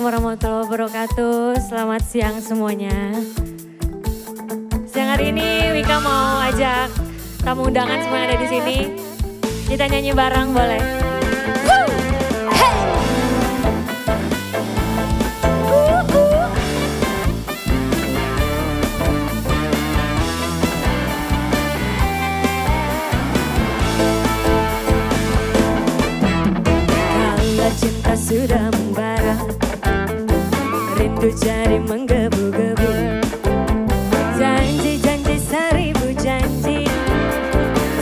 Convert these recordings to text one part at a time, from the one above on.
warahmatullahi wabarakatuh. Selamat siang semuanya. Siang hari ini Wika mau ajak tamu undangan semua yang ada di sini. Kita nyanyi bareng boleh? Kalau cinta sudah membara, rindu jadi menggebu-gebu. Janji-janji seribu janji,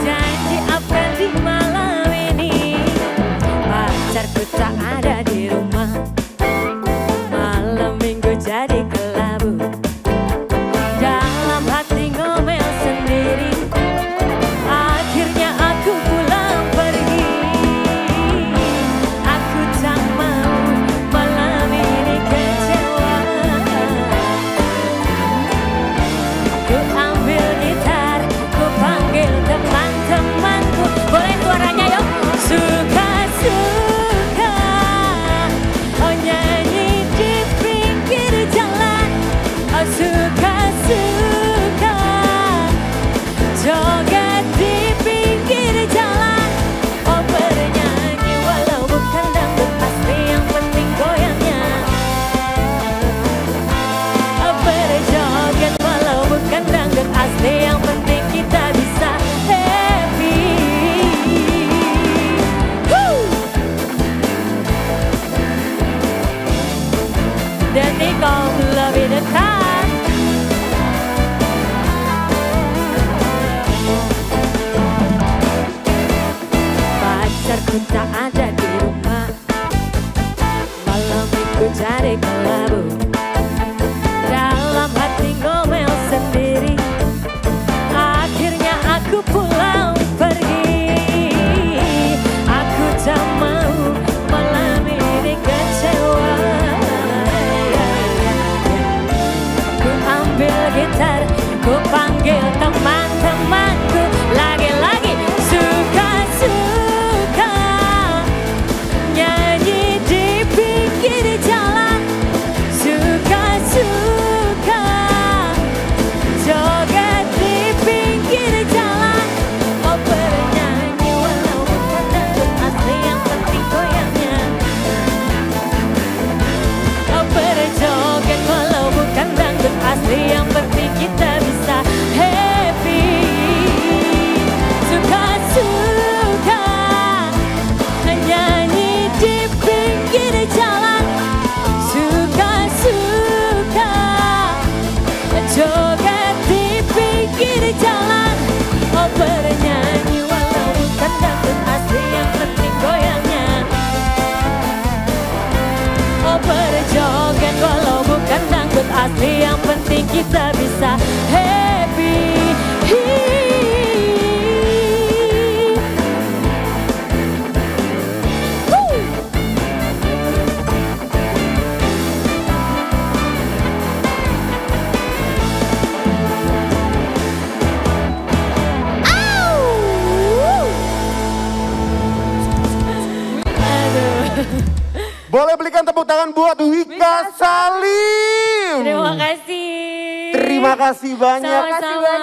janji apa di malam ini. Pacarku tak ada di rumah, malam minggu jadi kelabu. Dalam hati ngomel sendiri, akhirnya aku pulang pergi. Aku tak mau malam ini kecewa. Ku ambil gitar, ku panggil teman-temanku. Boleh suaranya yuk. Suka-suka, oh nyanyi di pinggir jalan. Oh suka-suka, joget di pinggir jalan. Oh bernyanyi walau bukan dangdut asli, yang penting goyangnya. Oh berjoget walau bukan dangdut asli, yang penting kita bisa happy. Woo! Detik kau lebih dekat, pacarku tak ada di rumah, malam minggu jadi kelabu. Dalam hati ngomel sendiri, akhirnya aku pulang pergi. Aku tak mau malam ini kecewa. Ku ambil gitar, ku panggil teman-temanku. Lagi-lagi suka-suka, nyanyi di pinggir jalan. Suka-suka, joget di pinggir jalan. Oh bernyanyi walau bukan dangdut asli, yang penting goyangnya. Oh berjoget walau bukan dangdut asli, yang penting kita bisa happy. Suka-suka, nyanyi di pinggir jalan. Suka-suka, joget di pinggir jalan. Oh bernyanyi walau bukan dangdut asli, yang penting goyangnya. Oh berjoget walau bukan dangdut asli, yang penting kita bisa happy. Woo! Boleh belikan tepuk tangan buat Wika Salim. Terima kasih. Terima kasih banyak. Sama-sama.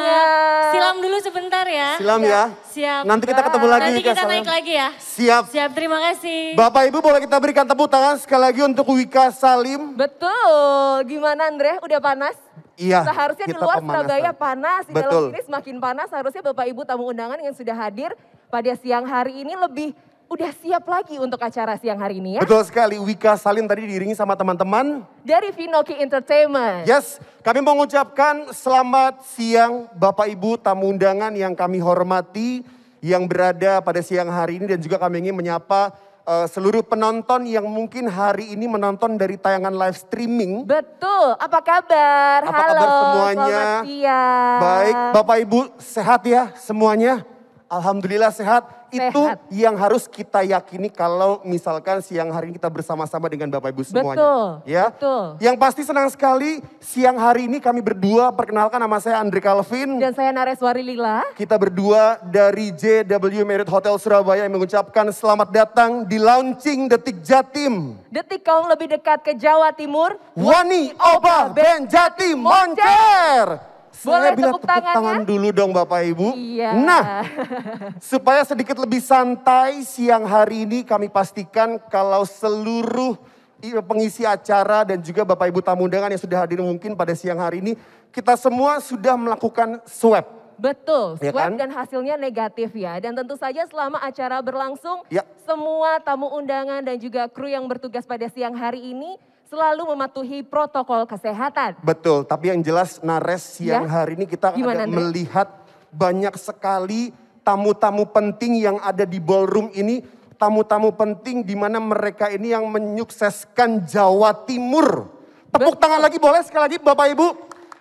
Silam dulu sebentar ya. Silam ya. Siap. Nanti kita ketemu lagi Nanti Wika kita Salim. naik lagi ya. Siap. Siap, terima kasih. Bapak Ibu boleh kita berikan tepuk tangan sekali lagi untuk Wika Salim. Betul, gimana Andre? Udah panas? Iya. Seharusnya di kita luar pemanasan. Surabaya panas, di Betul. dalam sini semakin panas. Harusnya Bapak Ibu tamu undangan yang sudah hadir pada siang hari ini udah siap lagi untuk acara siang hari ini ya. Betul sekali, Wika Salim tadi diiringi sama teman-teman. Dari Vinoki Entertainment. Yes, kami mengucapkan selamat siang Bapak Ibu tamu undangan yang kami hormati, yang berada pada siang hari ini, dan juga kami ingin menyapa seluruh penonton yang mungkin hari ini menonton dari tayangan live streaming. Betul, apa kabar? Apa Halo, kabar semuanya? selamat siang. Baik, Bapak Ibu sehat ya semuanya? Alhamdulillah sehat. Itu Sehat. yang harus kita yakini kalau misalkan siang hari ini kita bersama-sama dengan Bapak Ibu semuanya. Betul, Ya. betul. Yang pasti senang sekali siang hari ini kami berdua, perkenalkan nama saya Andre Calvin. Dan saya Nareswari Lila. Kita berdua dari JW Marriott Hotel Surabaya yang mengucapkan selamat datang di launching Detik Jatim. Detikcom lebih dekat ke Jawa Timur. Wani Oba Ben Jatim Moncer. Boleh Saya bila tepuk tangannya? tangan dulu dong Bapak Ibu. Iya. Nah, supaya sedikit lebih santai siang hari ini kami pastikan kalau seluruh pengisi acara dan juga Bapak Ibu tamu undangan yang sudah hadir mungkin pada siang hari ini, kita semua sudah melakukan swab. Betul, Ya swab kan? dan hasilnya negatif ya. Dan tentu saja selama acara berlangsung, Ya. semua tamu undangan dan juga kru yang bertugas pada siang hari ini selalu mematuhi protokol kesehatan. Betul, tapi yang jelas Nares siang Ya. hari ini kita Gimana, ada Andre? melihat banyak sekali tamu-tamu penting yang ada di ballroom ini. Tamu-tamu penting di mana mereka ini yang menyukseskan Jawa Timur. Tepuk Betul. tangan lagi boleh sekali lagi Bapak Ibu.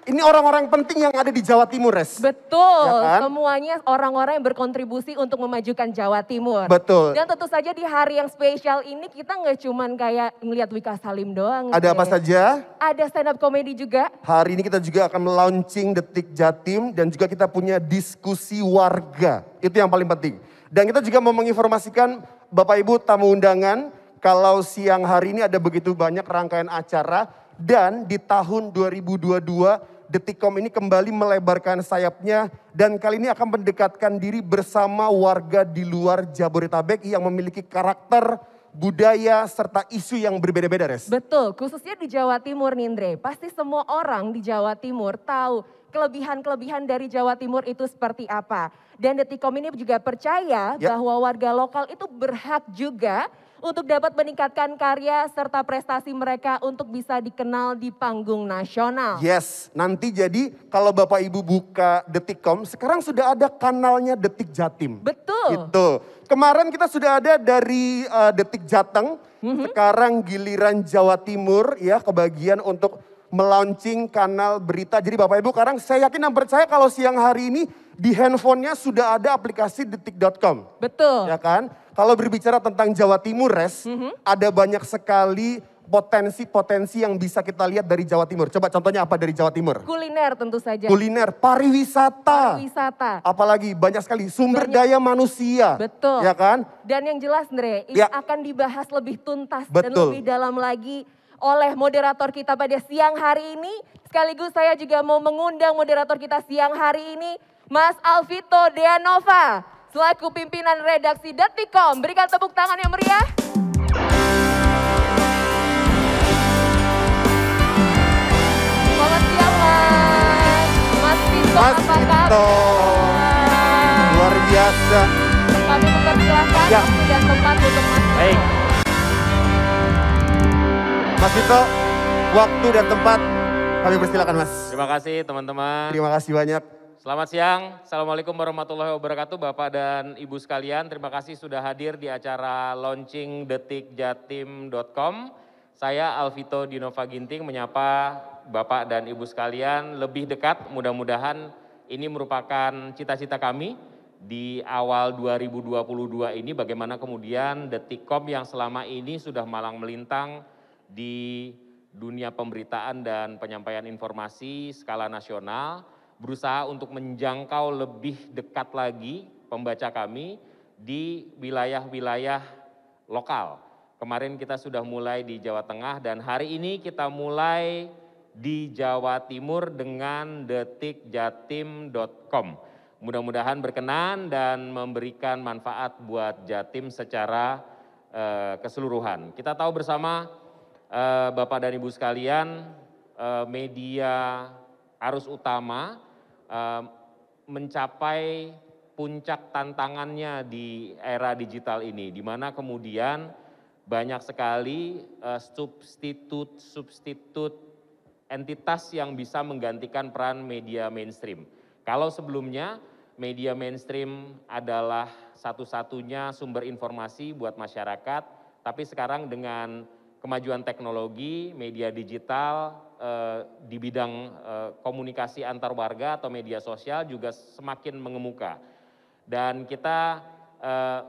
Ini orang-orang penting yang ada di Jawa Timur, Res. Betul, Ya kan? semuanya orang-orang yang berkontribusi untuk memajukan Jawa Timur. Betul. Dan tentu saja di hari yang spesial ini kita nggak cuman kayak ngelihat Wika Salim doang. Ada apa Andre. saja? Ada stand up comedy juga. Hari ini kita juga akan melaunching Detik Jatim dan juga kita punya diskusi warga. Itu yang paling penting. Dan kita juga mau menginformasikan Bapak Ibu tamu undangan kalau siang hari ini ada begitu banyak rangkaian acara dan di tahun 2022 Detikcom ini kembali melebarkan sayapnya dan kali ini akan mendekatkan diri bersama warga di luar Jabodetabek yang memiliki karakter, budaya, serta isu yang berbeda-beda, Res. Betul, khususnya di Jawa Timur nih Andre. Pasti semua orang di Jawa Timur tahu kelebihan-kelebihan dari Jawa Timur itu seperti apa. Dan Detikcom ini juga percaya Ya. bahwa warga lokal itu berhak juga untuk dapat meningkatkan karya serta prestasi mereka untuk bisa dikenal di panggung nasional. Yes, nanti jadi kalau Bapak Ibu buka Detikcom, sekarang sudah ada kanalnya Detik Jatim. Betul. Gitu. Kemarin kita sudah ada dari Detik Jateng, sekarang giliran Jawa Timur ya kebagian untuk melaunching kanal berita. Jadi Bapak Ibu sekarang saya yakin dan percaya kalau siang hari ini di handphonenya sudah ada aplikasi detik.com. Betul. Ya kan? Kalau berbicara tentang Jawa Timur, Res, ada banyak sekali potensi-potensi yang bisa kita lihat dari Jawa Timur. Coba contohnya apa dari Jawa Timur? Kuliner tentu saja. Kuliner, pariwisata. Wisata. Apalagi banyak sekali sumber Banyak. daya manusia. Betul. Ya kan? Dan yang jelas Andre, ini Ya. akan dibahas lebih tuntas dan Betul. lebih dalam lagi oleh moderator kita pada siang hari ini. Sekaligus saya juga mau mengundang moderator kita siang hari ini, Mas Alvito Deanova, selaku pimpinan redaksi Detikcom. Berikan tepuk tangan yang meriah. Selamat siang Mas. Mas Vito, Mas apa kabar? Vito. Luar biasa. Kami mempersilahkan Ya. waktu dan tempat untuk Mas Vito. Baik. Mas Vito, waktu dan tempat kami persilakan Mas. Terima kasih teman-teman. Terima kasih banyak. Selamat siang. Assalamualaikum warahmatullahi wabarakatuh Bapak dan Ibu sekalian. Terima kasih sudah hadir di acara launching detikjatim.com. Saya Alvito Dinova Ginting menyapa Bapak dan Ibu sekalian lebih dekat. Mudah-mudahan ini merupakan cita-cita kami di awal 2022 ini. Bagaimana kemudian Detikcom yang selama ini sudah malang melintang di dunia pemberitaan dan penyampaian informasi skala nasional, berusaha untuk menjangkau lebih dekat lagi pembaca kami di wilayah-wilayah lokal. Kemarin kita sudah mulai di Jawa Tengah dan hari ini kita mulai di Jawa Timur dengan detikjatim.com. Mudah-mudahan berkenan dan memberikan manfaat buat Jatim secara keseluruhan. Kita tahu bersama Bapak dan Ibu sekalian, media arus utama mencapai puncak tantangannya di era digital ini, di mana kemudian banyak sekali substitut entitas yang bisa menggantikan peran media mainstream. Kalau sebelumnya media mainstream adalah satu-satunya sumber informasi buat masyarakat, tapi sekarang dengan kemajuan teknologi, media digital di bidang komunikasi antar warga atau media sosial juga semakin mengemuka. Dan kita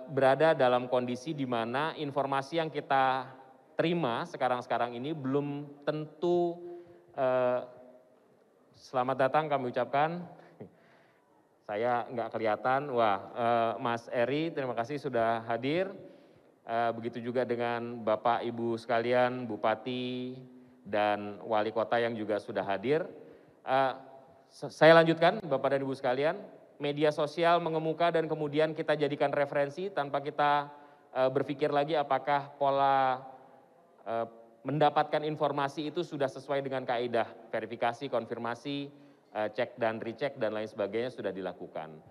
berada dalam kondisi di mana informasi yang kita terima sekarang-sekarang ini belum tentu, selamat datang kami ucapkan, saya nggak kelihatan, Mas Eri terima kasih sudah hadir, begitu juga dengan Bapak Ibu sekalian, Bupati dan Wali Kota yang juga sudah hadir. Saya lanjutkan Bapak dan Ibu sekalian. Media sosial mengemuka dan kemudian kita jadikan referensi tanpa kita berpikir lagi apakah pola mendapatkan informasi itu sudah sesuai dengan kaidah verifikasi, konfirmasi, cek dan recheck dan lain sebagainya sudah dilakukan.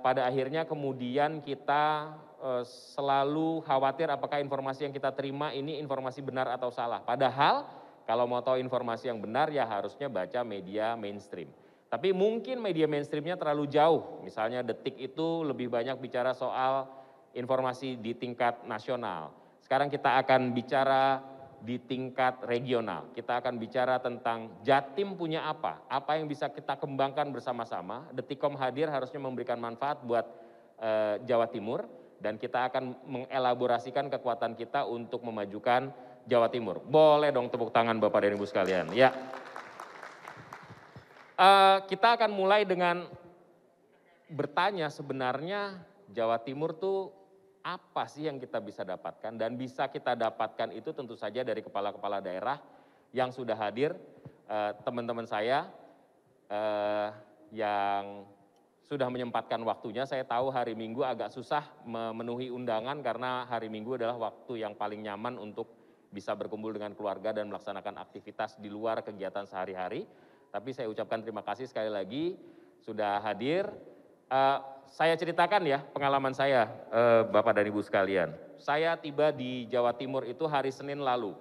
Pada akhirnya kemudian kita selalu khawatir apakah informasi yang kita terima ini informasi benar atau salah. Padahal kalau mau tahu informasi yang benar ya harusnya baca media mainstream. Tapi mungkin media mainstreamnya terlalu jauh, misalnya Detik itu lebih banyak bicara soal informasi di tingkat nasional. Sekarang kita akan bicara di tingkat regional, kita akan bicara tentang Jatim punya apa yang bisa kita kembangkan bersama-sama. Detikcom hadir harusnya memberikan manfaat buat Jawa Timur dan kita akan mengelaborasikan kekuatan kita untuk memajukan Jawa Timur. Boleh dong tepuk tangan Bapak dan Ibu sekalian, ya. Kita akan mulai dengan bertanya sebenarnya Jawa Timur tuh apa sih yang kita bisa dapatkan dan bisa kita dapatkan itu tentu saja dari kepala-kepala daerah yang sudah hadir, teman-teman saya yang sudah menyempatkan waktunya. Saya tahu hari Minggu agak susah memenuhi undangan karena hari Minggu adalah waktu yang paling nyaman untuk bisa berkumpul dengan keluarga dan melaksanakan aktivitas di luar kegiatan sehari-hari. Tapi saya ucapkan terima kasih sekali lagi sudah hadir. Saya ceritakan ya pengalaman saya, Bapak dan Ibu sekalian. Saya tiba di Jawa Timur itu hari Senin lalu.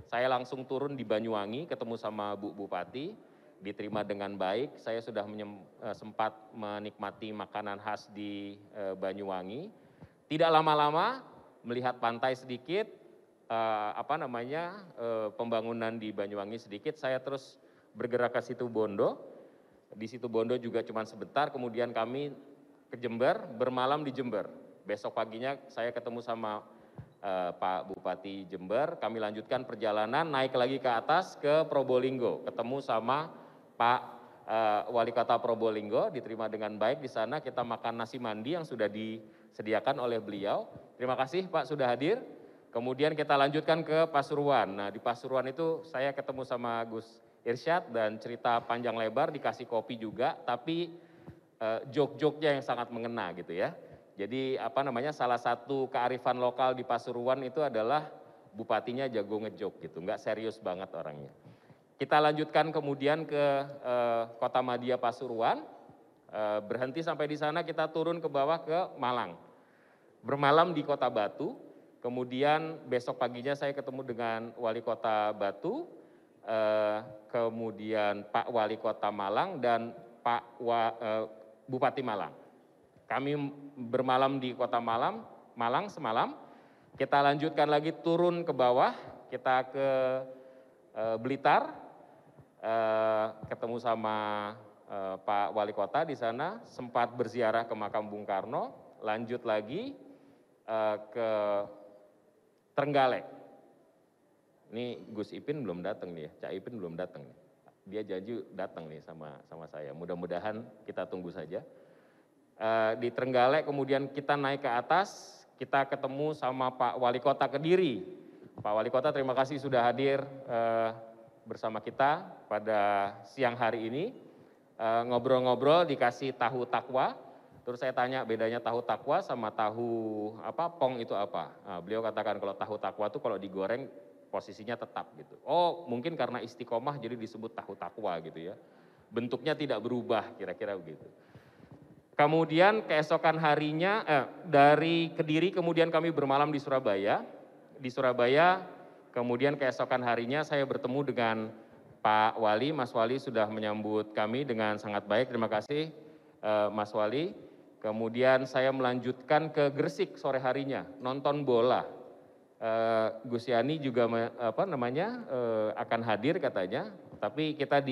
Saya langsung turun di Banyuwangi, ketemu sama Bu Bupati, diterima dengan baik. Saya sudah sempat menikmati makanan khas di Banyuwangi. Tidak lama-lama melihat pantai sedikit, pembangunan di Banyuwangi sedikit. Saya terus bergerak ke Situ Bondo. Di Situ Bondo juga cuma sebentar, kemudian kami ke Jember, bermalam di Jember. Besok paginya saya ketemu sama Pak Bupati Jember, kami lanjutkan perjalanan naik lagi ke atas ke Probolinggo, ketemu sama Pak Wali Kota Probolinggo, diterima dengan baik di sana, kita makan nasi mandi yang sudah disediakan oleh beliau. Terima kasih Pak sudah hadir. Kemudian kita lanjutkan ke Pasuruan. Nah di Pasuruan itu saya ketemu sama Gus Irsyad dan cerita panjang lebar, dikasih kopi juga, tapi jok-joknya yang sangat mengena gitu ya. Jadi salah satu kearifan lokal di Pasuruan itu adalah bupatinya jago ngejok gitu, nggak serius banget orangnya. Kita lanjutkan kemudian ke Kota Madia Pasuruan, berhenti sampai di sana kita turun ke bawah ke Malang. Bermalam di Kota Batu, kemudian besok paginya saya ketemu dengan Wali Kota Batu, kemudian Pak Wali Kota Malang dan Pak Bupati Malang. Kami bermalam di Kota Malang semalam. Kita lanjutkan lagi turun ke bawah, kita ke Blitar, ketemu sama Pak Wali Kota di sana, sempat berziarah ke makam Bung Karno, lanjut lagi ke Trenggalek. Ini Gus Ipin belum datang nih ya, Cak Ipin belum datang nih. Dia janji datang nih sama saya. Mudah-mudahan kita tunggu saja. Di Trenggalek kemudian kita naik ke atas, kita ketemu sama Pak Wali Kota Kediri. Pak Wali Kota terima kasih sudah hadir bersama kita pada siang hari ini. Ngobrol-ngobrol dikasih tahu takwa. Terus saya tanya bedanya tahu takwa sama tahu pong itu apa. Nah, beliau katakan kalau tahu takwa itu kalau digoreng posisinya tetap gitu. Oh mungkin karena istiqomah jadi disebut tahu takwa gitu ya. Bentuknya tidak berubah kira-kira begitu. Kemudian keesokan harinya dari Kediri kemudian kami bermalam di Surabaya. Di Surabaya kemudian keesokan harinya saya bertemu dengan Pak Wali. Mas Wali sudah menyambut kami dengan sangat baik. Terima kasih Mas Wali. Kemudian saya melanjutkan ke Gresik sore harinya nonton bola. Gus Yani juga akan hadir katanya, tapi kita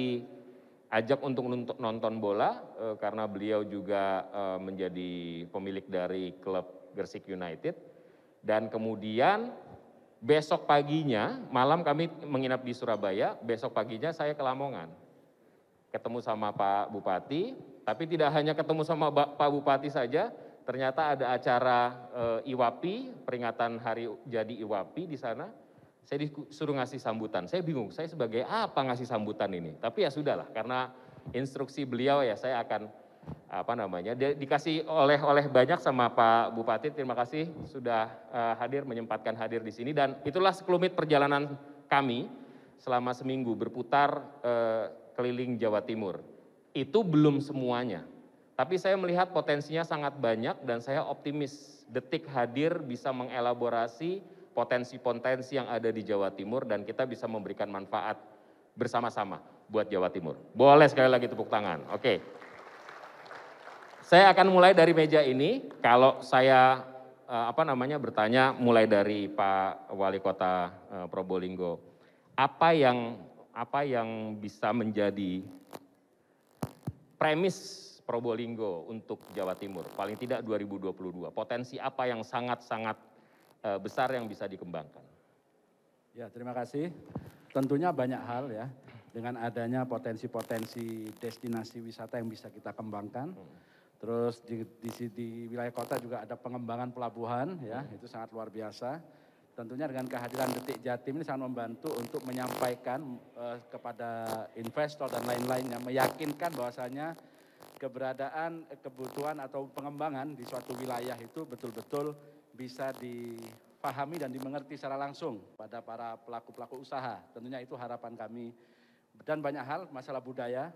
ajak untuk nonton bola karena beliau juga menjadi pemilik dari klub Gresik United. Dan kemudian besok paginya, malam kami menginap di Surabaya, besok paginya saya ke Lamongan. Ketemu sama Pak Bupati, tapi tidak hanya ketemu sama Pak Bupati saja, ternyata ada acara IWAPI, peringatan hari jadi IWAPI di sana. Saya disuruh ngasih sambutan, saya bingung, saya sebagai apa ngasih sambutan ini. Tapi ya sudahlah, karena instruksi beliau ya saya akan, dikasih oleh banyak sama Pak Bupati, terima kasih sudah hadir, menyempatkan hadir di sini. Dan itulah sekelumit perjalanan kami selama seminggu berputar keliling Jawa Timur. Itu belum semuanya, tapi saya melihat potensinya sangat banyak dan saya optimis Detik hadir bisa mengelaborasi potensi-potensi yang ada di Jawa Timur dan kita bisa memberikan manfaat bersama-sama buat Jawa Timur. Boleh sekali lagi tepuk tangan. Oke. Saya akan mulai dari meja ini. Kalau saya bertanya mulai dari Pak Wali Kota Probolinggo, apa yang bisa menjadi premis Probolinggo untuk Jawa Timur, paling tidak 2022, potensi apa yang sangat-sangat besar yang bisa dikembangkan? Ya, terima kasih. Tentunya banyak hal ya, dengan adanya potensi-potensi destinasi wisata yang bisa kita kembangkan. Terus di wilayah kota juga ada pengembangan pelabuhan ya, itu sangat luar biasa. Tentunya dengan kehadiran Detik Jatim ini sangat membantu untuk menyampaikan kepada investor dan lain-lainnya, meyakinkan bahwasanya keberadaan, kebutuhan atau pengembangan di suatu wilayah itu betul-betul bisa dipahami dan dimengerti secara langsung pada para pelaku-pelaku usaha. Tentunya itu harapan kami. Dan banyak hal, masalah budaya,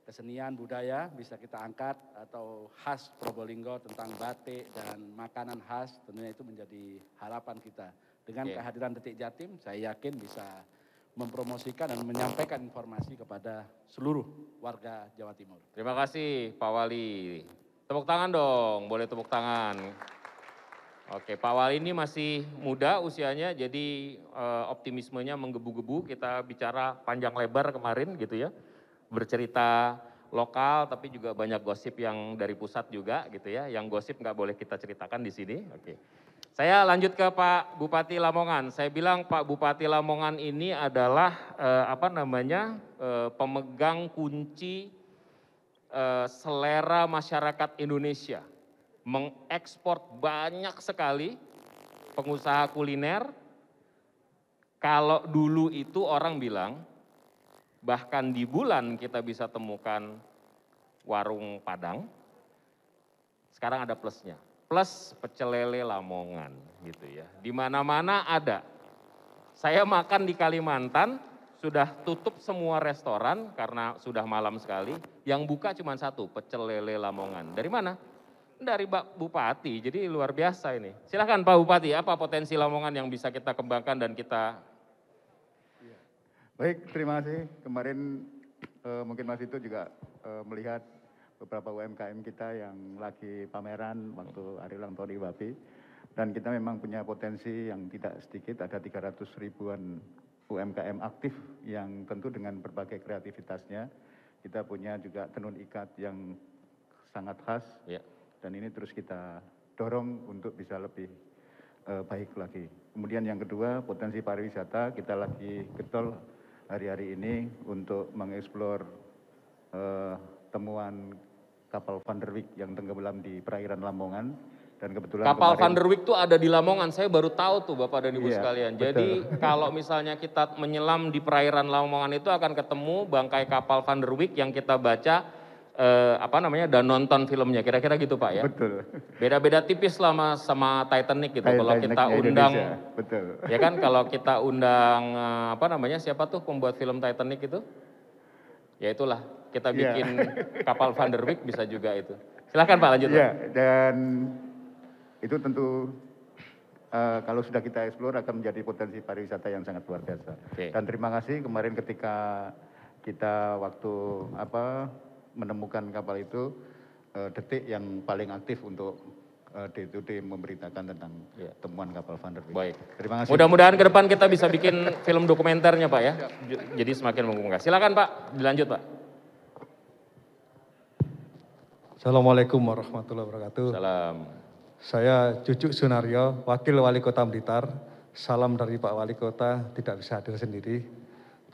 kesenian budaya bisa kita angkat atau khas Probolinggo tentang batik dan makanan khas, tentunya itu menjadi harapan kita. Dengan kehadiran Detik Jatim, saya yakin bisa mempromosikan dan menyampaikan informasi kepada seluruh warga Jawa Timur. Terima kasih Pak Wali. Tepuk tangan dong, boleh tepuk tangan. Oke, Pak Wali ini masih muda usianya, jadi optimismenya menggebu-gebu. Kita bicara panjang lebar kemarin gitu ya, bercerita lokal tapi juga banyak gosip yang dari pusat juga gitu ya. Yang gosip nggak boleh kita ceritakan di sini. Oke. Saya lanjut ke Pak Bupati Lamongan. Saya bilang Pak Bupati Lamongan ini adalah pemegang kunci selera masyarakat Indonesia. Mengekspor banyak sekali pengusaha kuliner. Kalau dulu itu orang bilang, bahkan di bulan kita bisa temukan warung Padang, sekarang ada plusnya. Plus pecel lele Lamongan gitu ya. Di mana-mana ada. Saya makan di Kalimantan, sudah tutup semua restoran karena sudah malam sekali. Yang buka cuma satu, pecel lele Lamongan. Dari mana? Dari Pak Bupati, jadi luar biasa ini. Silakan Pak Bupati, apa potensi Lamongan yang bisa kita kembangkan dan kita... Baik, terima kasih. Kemarin mungkin Mas Vito juga melihat beberapa UMKM kita yang lagi pameran waktu hari ulang tahun IWAPI. Dan kita memang punya potensi yang tidak sedikit, ada 300 ribuan UMKM aktif yang tentu dengan berbagai kreativitasnya. Kita punya juga tenun ikat yang sangat khas. Ya. Dan ini terus kita dorong untuk bisa lebih baik lagi. Kemudian yang kedua, potensi pariwisata, kita lagi getol hari-hari ini untuk mengeksplor temuan kapal Van der Wijk yang tenggelam di perairan Lamongan. Dan kebetulan kapal Van der Wijk itu ada di Lamongan, saya baru tahu tuh Bapak dan Ibu sekalian. Betul. Jadi kalau misalnya kita menyelam di perairan Lamongan itu akan ketemu bangkai kapal Van der Wijk yang kita baca dan nonton filmnya, kira-kira gitu Pak ya. Betul. Beda-beda tipis lah sama Titanic gitu. Kalau kita undang, betul. Ya kan kalau kita undang siapa tuh pembuat film Titanic itu? Ya itulah, kita bikin kapal Van der Wijk bisa juga itu. Silakan Pak lanjut. Iya, dan itu tentu kalau sudah kita eksplor akan menjadi potensi pariwisata yang sangat luar biasa. Dan terima kasih kemarin ketika kita waktu menemukan kapal itu, Detik yang paling aktif untuk day-to-day memberitakan tentang temuan kapal Van der Wijk. Baik. Terima kasih. Mudah-mudahan ke depan kita bisa bikin film dokumenternya Pak ya. Jadi semakin menguntungkan. Silakan Pak, dilanjut Pak. Assalamualaikum warahmatullahi wabarakatuh. Salam. Saya Cucuk Sunaryo, Wakil Wali Kota Blitar. Salam dari Pak Wali Kota, tidak bisa hadir sendiri.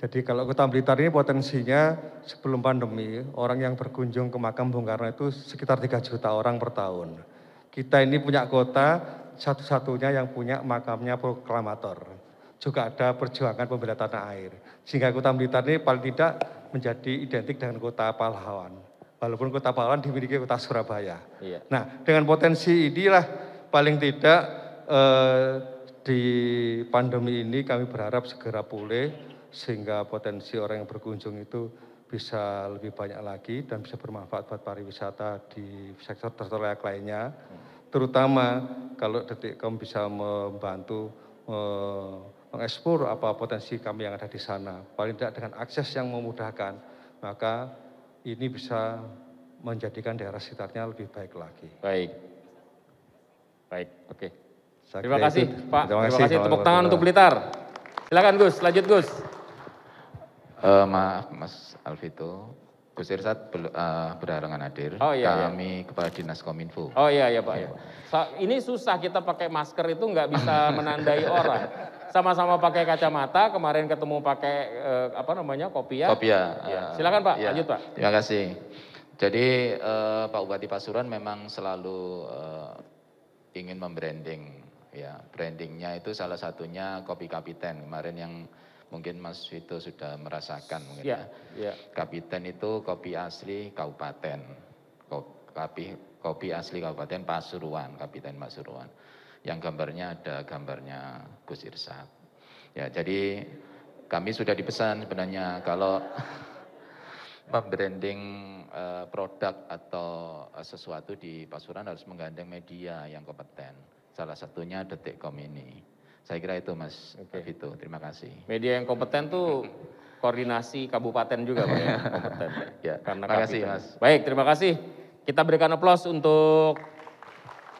Jadi kalau Kota Blitar ini potensinya sebelum pandemi, orang yang berkunjung ke makam Bung Karno itu sekitar 3 juta orang per tahun. Kita ini punya kota satu-satunya yang punya makamnya proklamator. Juga ada perjuangan pembela tanah air. Sehingga Kota Blitar ini paling tidak menjadi identik dengan kota pahlawan. Walaupun kota pahlawan dimiliki kota Surabaya. Iya. Nah, dengan potensi inilah paling tidak di pandemi ini kami berharap segera pulih sehingga potensi orang yang berkunjung itu bisa lebih banyak lagi dan bisa bermanfaat buat pariwisata di sektor layak lainnya. Terutama kalau Detikcom bisa membantu mengeksplor apa potensi kami yang ada di sana. Paling tidak dengan akses yang memudahkan, maka ini bisa menjadikan daerah sekitarnya lebih baik lagi. Baik. Baik, oke. Saya Terima kira kasih itu. Pak, Terima terima kasih. kasih. Tepuk tangan untuk Blitar. Silakan Gus, lanjut Gus. Maaf Mas Alvito, Gus Irsad berhalangan hadir. Oh, iya, Kami Kepala Dinas Kominfo. Oh iya Pak. Ya. Ini susah kita pakai masker itu nggak bisa menandai orang. Sama-sama pakai kacamata, kemarin ketemu pakai kopiah. Kopiah. Ya. Silakan Pak, Ya, lanjut Pak. Terima kasih. Jadi Pak Bupati Pasuruan memang selalu ingin membranding. Ya, brandingnya itu salah satunya Kopi Kapiten. Kemarin yang mungkin Mas Vito sudah merasakan mungkin ya. Kapiten itu kopi asli kabupaten. Kopi asli Kabupaten Pasuruan, Kapiten Pasuruan. Yang gambarnya ada gambarnya Gus Irsad. Ya, jadi kami sudah dipesan sebenarnya kalau membranding produk atau sesuatu di Pasuruan harus menggandeng media yang kompeten. Salah satunya Detikcom ini. Saya kira itu Mas Vito, terima kasih. Media yang kompeten tuh koordinasi kabupaten juga Pak ya, kompeten. Ya, Karena terima kasih kapiten. Mas. Baik, terima kasih. Kita berikan aplaus untuk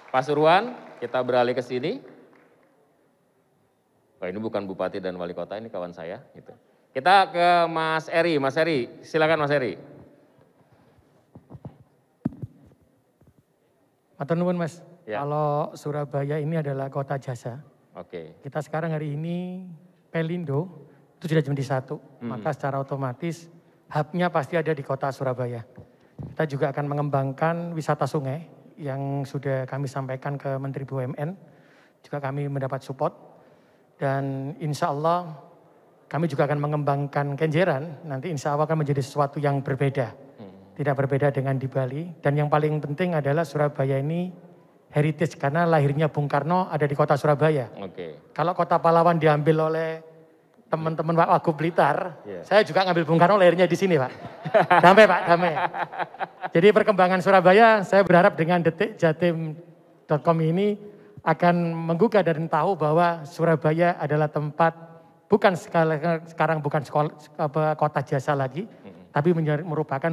Pasuruan. Kita beralih ke sini. Oh, ini bukan bupati dan wali kota, ini kawan saya. Gitu. Kita ke Mas Eri. Mas Eri, silakan Mas Eri. Matur nuwun Mas. Ya. Kalau Surabaya ini adalah kota jasa. Oke. Kita sekarang hari ini Pelindo itu sudah menjadi satu. Maka secara otomatis hub-nya pasti ada di kota Surabaya. Kita juga akan mengembangkan wisata sungai yang sudah kami sampaikan ke Menteri BUMN. Juga kami mendapat support. Dan insya Allah kami juga akan mengembangkan Kenjeran. Nanti insya Allah akan menjadi sesuatu yang berbeda. Tidak berbeda dengan di Bali. Dan yang paling penting adalah Surabaya ini heritage karena lahirnya Bung Karno ada di kota Surabaya. Oke. Kalau kota pahlawan diambil oleh teman-teman Pak Wagub Blitar, saya juga ngambil Bung Karno lahirnya di sini Pak. Damai Pak, damai. Jadi perkembangan Surabaya saya berharap dengan detikjatim.com ini akan menggugah dan tahu bahwa Surabaya adalah tempat sekarang bukan kota jasa lagi, tapi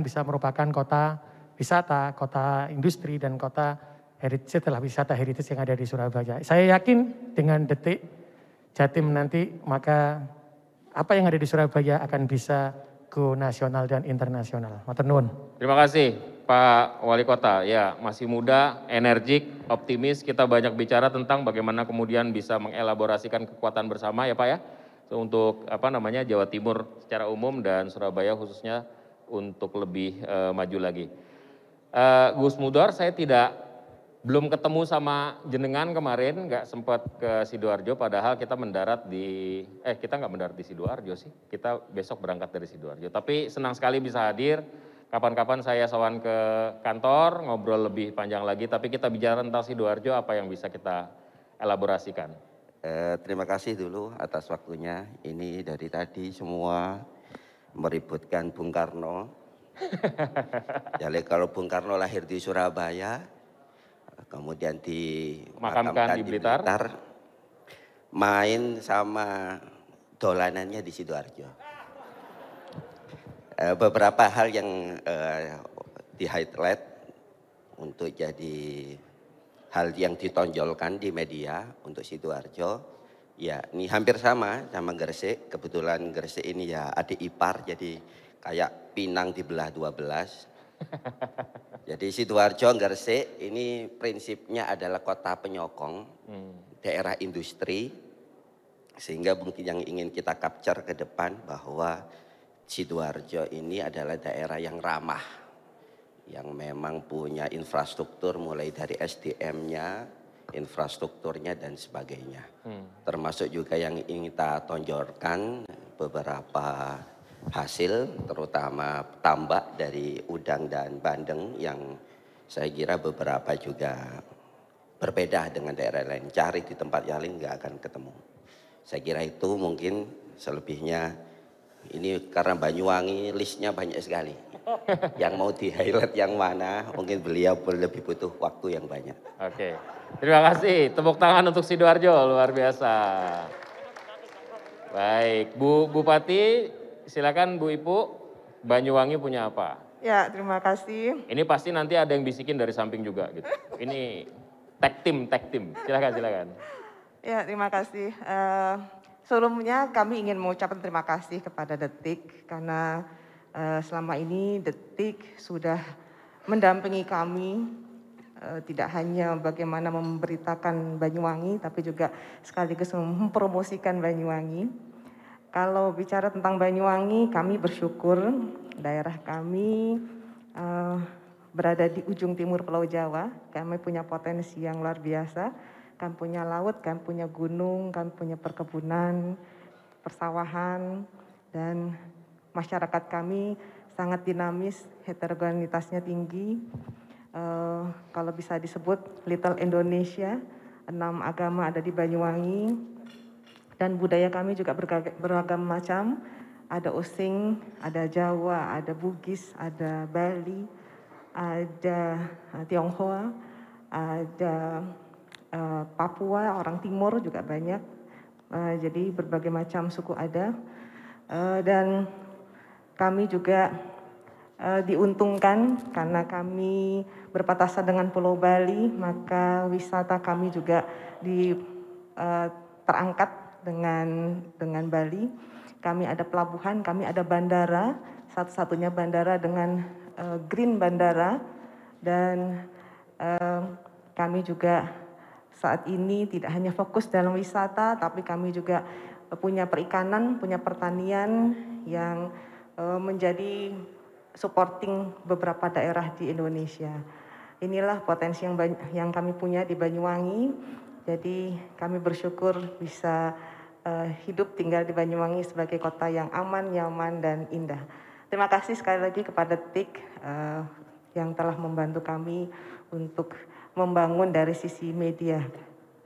bisa merupakan kota wisata, kota industri dan kota heritage setelah wisata heritage yang ada di Surabaya. Saya yakin dengan Detik Jatim nanti maka apa yang ada di Surabaya akan bisa go nasional dan internasional. Matur nuwun. Terima kasih Pak Wali Kota. Ya, masih muda, energik, optimis. Kita banyak bicara tentang bagaimana kemudian bisa mengelaborasikan kekuatan bersama ya Pak ya. Untuk Jawa Timur secara umum dan Surabaya khususnya untuk lebih maju lagi. Gus Mudor, saya belum ketemu sama jenengan kemarin, nggak sempat ke Sidoarjo, padahal kita mendarat kita nggak mendarat di Sidoarjo sih, kita besok berangkat dari Sidoarjo. Tapi senang sekali bisa hadir, kapan-kapan saya sowan ke kantor, ngobrol lebih panjang lagi, tapi kita bicara tentang Sidoarjo, apa yang bisa kita elaborasikan. Terima kasih dulu atas waktunya, ini dari tadi semua meributkan Bung Karno. Jadi kalau Bung Karno lahir di Surabaya, kemudian dimakamkan di Blitar, main sama dolanannya di Sidoarjo. Beberapa hal yang di-highlight untuk jadi hal yang ditonjolkan di media untuk Sidoarjo, ya ini hampir sama Gresik. Kebetulan Gresik ini ya adik ipar, jadi kayak Pinang dibelah 12. Jadi Sidoarjo, Gresik ini prinsipnya adalah kota penyokong, daerah industri, sehingga mungkin yang ingin kita capture ke depan bahwa Sidoarjo ini adalah daerah yang ramah, yang memang punya infrastruktur mulai dari SDM-nya, infrastrukturnya dan sebagainya. Termasuk juga yang ingin kita tonjolkan beberapa hasil, terutama tambak dari udang dan bandeng yang saya kira beberapa juga berbeda dengan daerah lain. Cari di tempat yang lain nggak akan ketemu. Saya kira itu mungkin selebihnya ini karena Banyuwangi listnya banyak sekali. Yang mau di highlight yang mana mungkin beliau lebih butuh waktu yang banyak. Oke, terima kasih. Tepuk tangan untuk Sidoarjo, luar biasa. Baik, Bu Bupati, silakan Bu Ipu, Banyuwangi punya apa? Ya, terima kasih. Ini pasti nanti ada yang bisikin dari samping juga gitu. Ini tag team. Silakan. Ya, terima kasih. Sebelumnya kami ingin mengucapkan terima kasih kepada Detik karena selama ini Detik sudah mendampingi kami tidak hanya bagaimana memberitakan Banyuwangi tapi juga sekaligus mempromosikan Banyuwangi. Kalau bicara tentang Banyuwangi, kami bersyukur daerah kami berada di ujung timur Pulau Jawa. Kami punya potensi yang luar biasa. Kami punya laut, kami punya gunung, kami punya perkebunan, persawahan, dan masyarakat kami sangat dinamis, heterogenitasnya tinggi. Kalau bisa disebut Little Indonesia, 6 agama ada di Banyuwangi, dan budaya kami juga beragam macam. Ada Osing, ada Jawa, ada Bugis, ada Bali, ada Tionghoa, ada Papua, orang Timur juga banyak. Jadi berbagai macam suku ada. Dan kami juga diuntungkan karena kami berbatasan dengan Pulau Bali, maka wisata kami juga terangkat dengan Bali. Kami ada pelabuhan, kami ada bandara, satu-satunya bandara dengan green bandara, dan kami juga saat ini tidak hanya fokus dalam wisata, tapi kami juga punya perikanan, punya pertanian yang menjadi supporting beberapa daerah di Indonesia. Inilah potensi yang kami punya di Banyuwangi. Jadi kami bersyukur bisa hidup tinggal di Banyuwangi sebagai kota yang aman, nyaman, dan indah. Terima kasih sekali lagi kepada TIK yang telah membantu kami untuk membangun dari sisi media.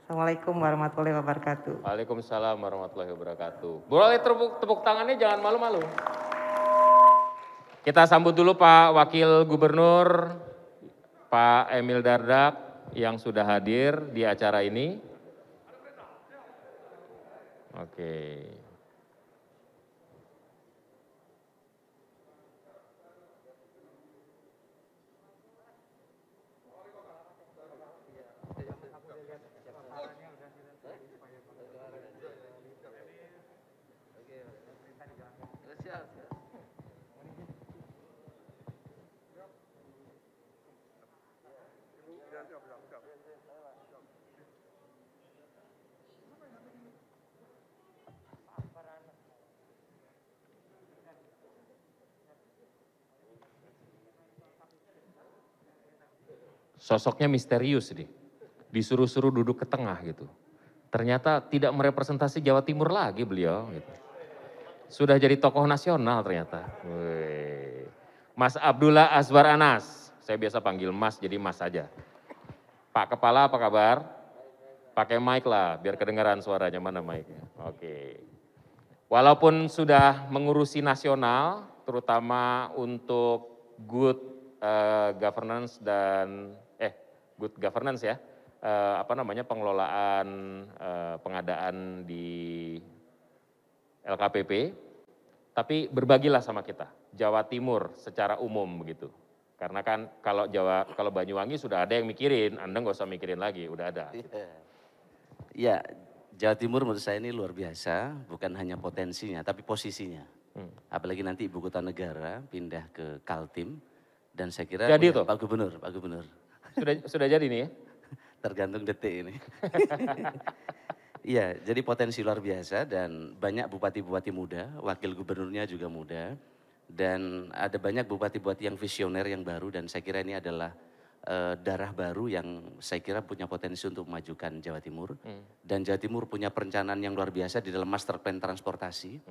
Assalamualaikum warahmatullahi wabarakatuh. Waalaikumsalam warahmatullahi wabarakatuh. Boleh tepuk tangannya, jangan malu-malu. Kita sambut dulu Pak Wakil Gubernur, Pak Emil Dardak yang sudah hadir di acara ini. Oke. Sosoknya misterius nih, disuruh-suruh duduk ke tengah gitu. Ternyata tidak merepresentasi Jawa Timur lagi beliau gitu. Sudah jadi tokoh nasional ternyata. Wih. Mas Abdullah Azwar Anas, saya biasa panggil Mas jadi Mas saja. Pak Kepala apa kabar? Pakai mic lah biar kedengaran suaranya, mana mic-nya. Oke. Walaupun sudah mengurusi nasional, terutama untuk good governance dan good governance ya, pengelolaan pengadaan di LKPP, tapi berbagilah sama kita, Jawa Timur secara umum begitu. Karena kan kalau Banyuwangi sudah ada yang mikirin, Anda nggak usah mikirin lagi, udah ada. Ya, Jawa Timur menurut saya ini luar biasa, bukan hanya potensinya, tapi posisinya. Apalagi nanti ibu kota negara pindah ke Kaltim, Dan saya kira Jadi tuh? Pak Gubernur. Sudah jadi nih ya? Tergantung detik ini. Iya, jadi potensi luar biasa dan banyak bupati-bupati muda, wakil gubernurnya juga muda. Dan ada banyak bupati-bupati yang visioner yang baru dan saya kira ini adalah darah baru yang saya kira punya potensi untuk memajukan Jawa Timur. Dan Jawa Timur punya perencanaan yang luar biasa di dalam master plan transportasi.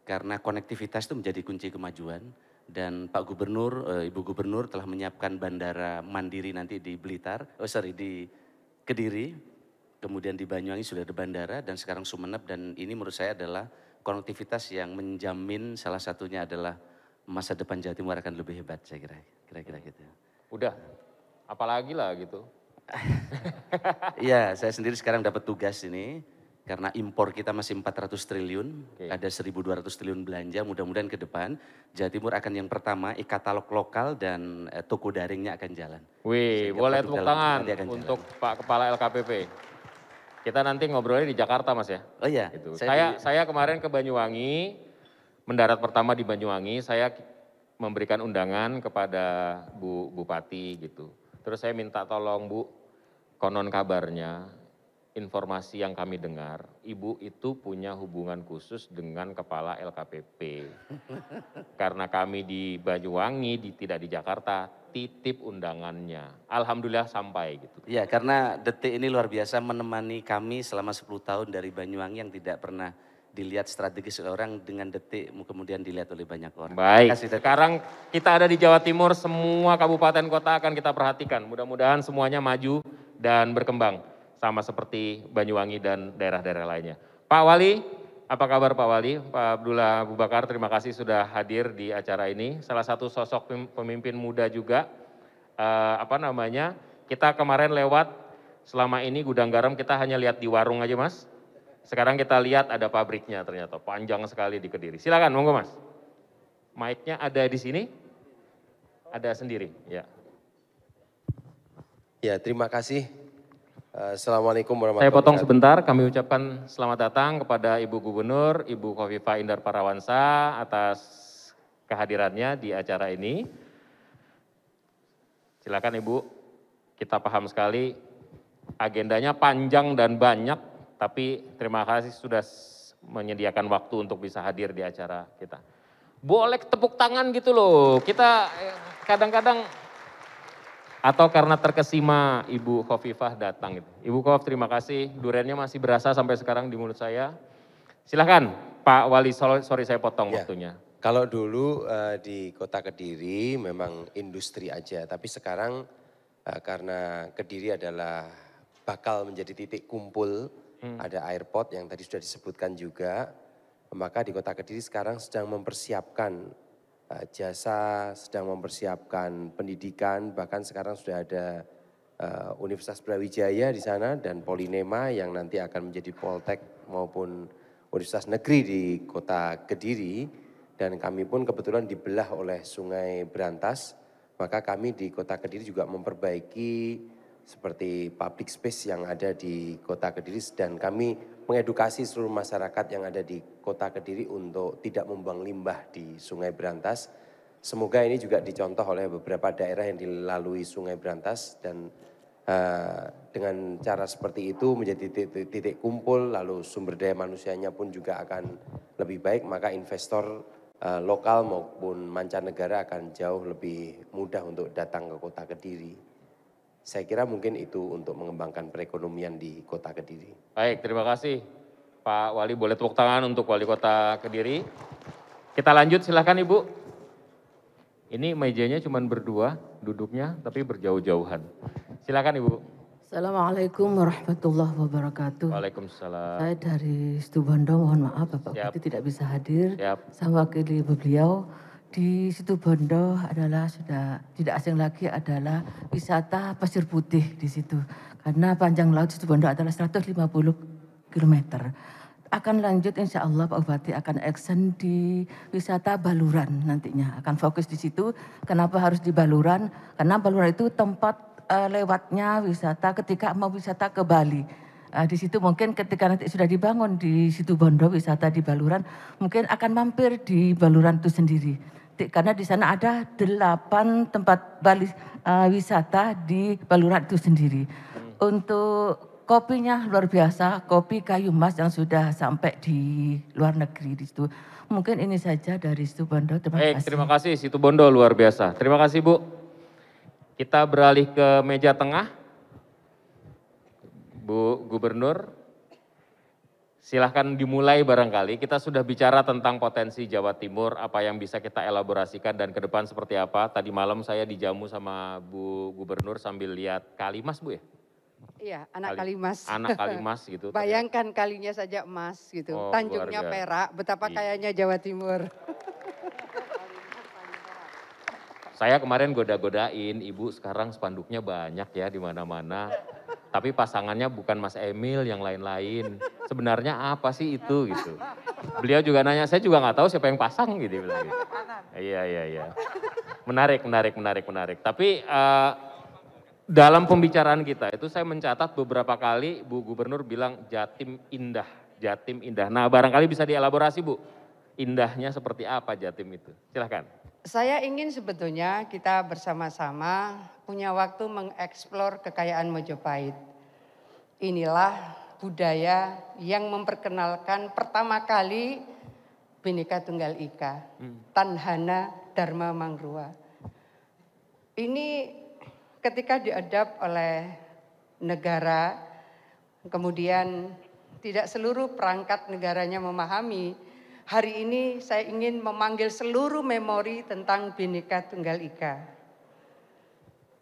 Karena konektivitas itu menjadi kunci kemajuan. Dan Pak Gubernur, Ibu Gubernur telah menyiapkan bandara mandiri nanti di Blitar, di Kediri. Kemudian di Banyuwangi sudah ada bandara dan sekarang Sumeneb. Dan ini menurut saya adalah konektivitas yang menjamin salah satunya adalah masa depan Jawa Timur akan lebih hebat saya kira. Kira-kira gitu. Udah. Apalagi lah gitu. Iya, saya sendiri sekarang dapat tugas ini karena impor kita masih 400 triliun, ada 1.200 triliun belanja, mudah-mudahan ke depan Jawa Timur akan yang pertama e-katalog lokal dan toko daringnya akan jalan. Wih, boleh tepuk tangan untuk Pak Kepala LKPP. Kita nanti ngobrolnya di Jakarta Mas ya. Oh iya. Gitu. Saya kemarin ke Banyuwangi, mendarat pertama di Banyuwangi, saya memberikan undangan kepada Bu Bupati gitu. Terus saya minta tolong Bu, konon kabarnya, informasi yang kami dengar, Ibu itu punya hubungan khusus dengan Kepala LKPP. Karena kami di Banyuwangi, tidak di Jakarta, titip undangannya. Alhamdulillah sampai gitu. Iya, karena Detik ini luar biasa menemani kami selama 10 tahun dari Banyuwangi yang tidak pernah dilihat strategis oleh orang, dengan Detik kemudian dilihat oleh banyak orang. Baik, sekarang kita ada di Jawa Timur, semua kabupaten kota akan kita perhatikan. Mudah-mudahan semuanya maju dan berkembang sama seperti Banyuwangi dan daerah-daerah lainnya. Pak Wali, apa kabar Pak Wali? Pak Abdullah Abu Bakar, terima kasih sudah hadir di acara ini. Salah satu sosok pemimpin muda juga. Kita kemarin lewat, selama ini gudang garam kita hanya lihat di warung aja Mas. Sekarang kita lihat ada pabriknya ternyata, panjang sekali di Kediri. Silakan, monggo Mas. Mic-nya ada di sini, ada sendiri. Ya. Ya, terima kasih. Assalamualaikum warahmatullahi wabarakatuh. Saya potong sebentar, wabarakatuh. kami ucapkan selamat datang kepada Ibu Gubernur, Ibu Khofifah Indar Parawansa atas kehadirannya di acara ini. Silakan Ibu, kita paham sekali agendanya panjang dan banyak. Tapi terima kasih sudah menyediakan waktu untuk bisa hadir di acara kita. Boleh tepuk tangan gitu loh, kita kadang-kadang, atau karena terkesima Ibu Khofifah datang gitu. Ibu Khof terima kasih, duriannya masih berasa sampai sekarang di mulut saya. Silahkan Pak Wali, sorry saya potong waktunya. Kalau dulu di Kota Kediri memang industri aja, tapi sekarang karena Kediri adalah bakal menjadi titik kumpul, ada airport yang tadi sudah disebutkan juga, maka di Kota Kediri sekarang sedang mempersiapkan jasa, sedang mempersiapkan pendidikan, bahkan sekarang sudah ada Universitas Brawijaya di sana dan Polinema yang nanti akan menjadi Poltek maupun Universitas Negeri di Kota Kediri, dan kami pun kebetulan dibelah oleh Sungai Berantas, maka kami di Kota Kediri juga memperbaiki seperti public space yang ada di Kota Kediri, dan kami mengedukasi seluruh masyarakat yang ada di Kota Kediri untuk tidak membuang limbah di Sungai Berantas. Semoga ini juga dicontoh oleh beberapa daerah yang dilalui Sungai Berantas, dan dengan cara seperti itu menjadi titik kumpul, lalu sumber daya manusianya pun juga akan lebih baik, maka investor lokal maupun mancanegara akan jauh lebih mudah untuk datang ke Kota Kediri. Saya kira mungkin itu untuk mengembangkan perekonomian di Kota Kediri. Baik, terima kasih Pak Wali, boleh tepuk tangan untuk Wali Kota Kediri. Kita lanjut, silakan Ibu. Ini mejanya cuma berdua duduknya, tapi berjauh-jauhan. Silakan Ibu. Assalamualaikum warahmatullahi wabarakatuh. Waalaikumsalam. Saya dari Situbondo, mohon maaf Bapak Bupati tidak bisa hadir. Saya wakili beliau. Di Situbondo adalah sudah tidak asing lagi adalah wisata pasir putih di situ. Karena panjang laut Situbondo adalah 150 km. Akan lanjut insya Allah Pak Bupati akan action di wisata Baluran nantinya. Akan fokus di situ. Kenapa harus di Baluran? Karena Baluran itu tempat lewatnya wisata ketika mau wisata ke Bali. Di situ mungkin ketika nanti sudah dibangun di Situbondo wisata di Baluran, mungkin akan mampir di Baluran itu sendiri. Detik, karena di sana ada 8 tempat wisata di Baluran itu sendiri. Untuk kopinya luar biasa, kopi kayu mas yang sudah sampai di luar negeri di situ. Mungkin ini saja dari Situ Bondo. Terima kasih. Terima kasih Situ Bondo, luar biasa. Terima kasih Bu. Kita beralih ke meja tengah. Bu Gubernur, silahkan dimulai barangkali. Kita sudah bicara tentang potensi Jawa Timur, apa yang bisa kita elaborasikan dan ke depan seperti apa. Tadi malam saya dijamu sama Bu Gubernur sambil lihat Kalimas Bu ya? Iya, anak Kalimas. Anak Kalimas gitu. Bayangkan kalinya saja emas gitu. Oh, Tanjungnya perak, betapa kayanya Jawa Timur. Saya kemarin goda-godain, Ibu sekarang spanduknya banyak ya di mana-mana. Tapi pasangannya bukan Mas Emil, yang lain-lain. Sebenarnya apa sih itu gitu. Beliau juga nanya, saya juga nggak tahu siapa yang pasang gitu. Iya. Menarik. Tapi dalam pembicaraan kita itu saya mencatat beberapa kali Bu Gubernur bilang Jatim indah. Nah barangkali bisa dielaborasi Bu, indahnya seperti apa Jatim itu? Silahkan. Saya ingin sebetulnya kita bersama-sama punya waktu mengeksplor kekayaan Mojopahit. Inilah budaya yang memperkenalkan pertama kali Bhinneka Tunggal Ika, Tanhana Dharma Mangrua. Ini ketika diadap oleh negara, kemudian tidak seluruh perangkat negaranya memahami. Hari ini saya ingin memanggil seluruh memori tentang Bhinneka Tunggal Ika.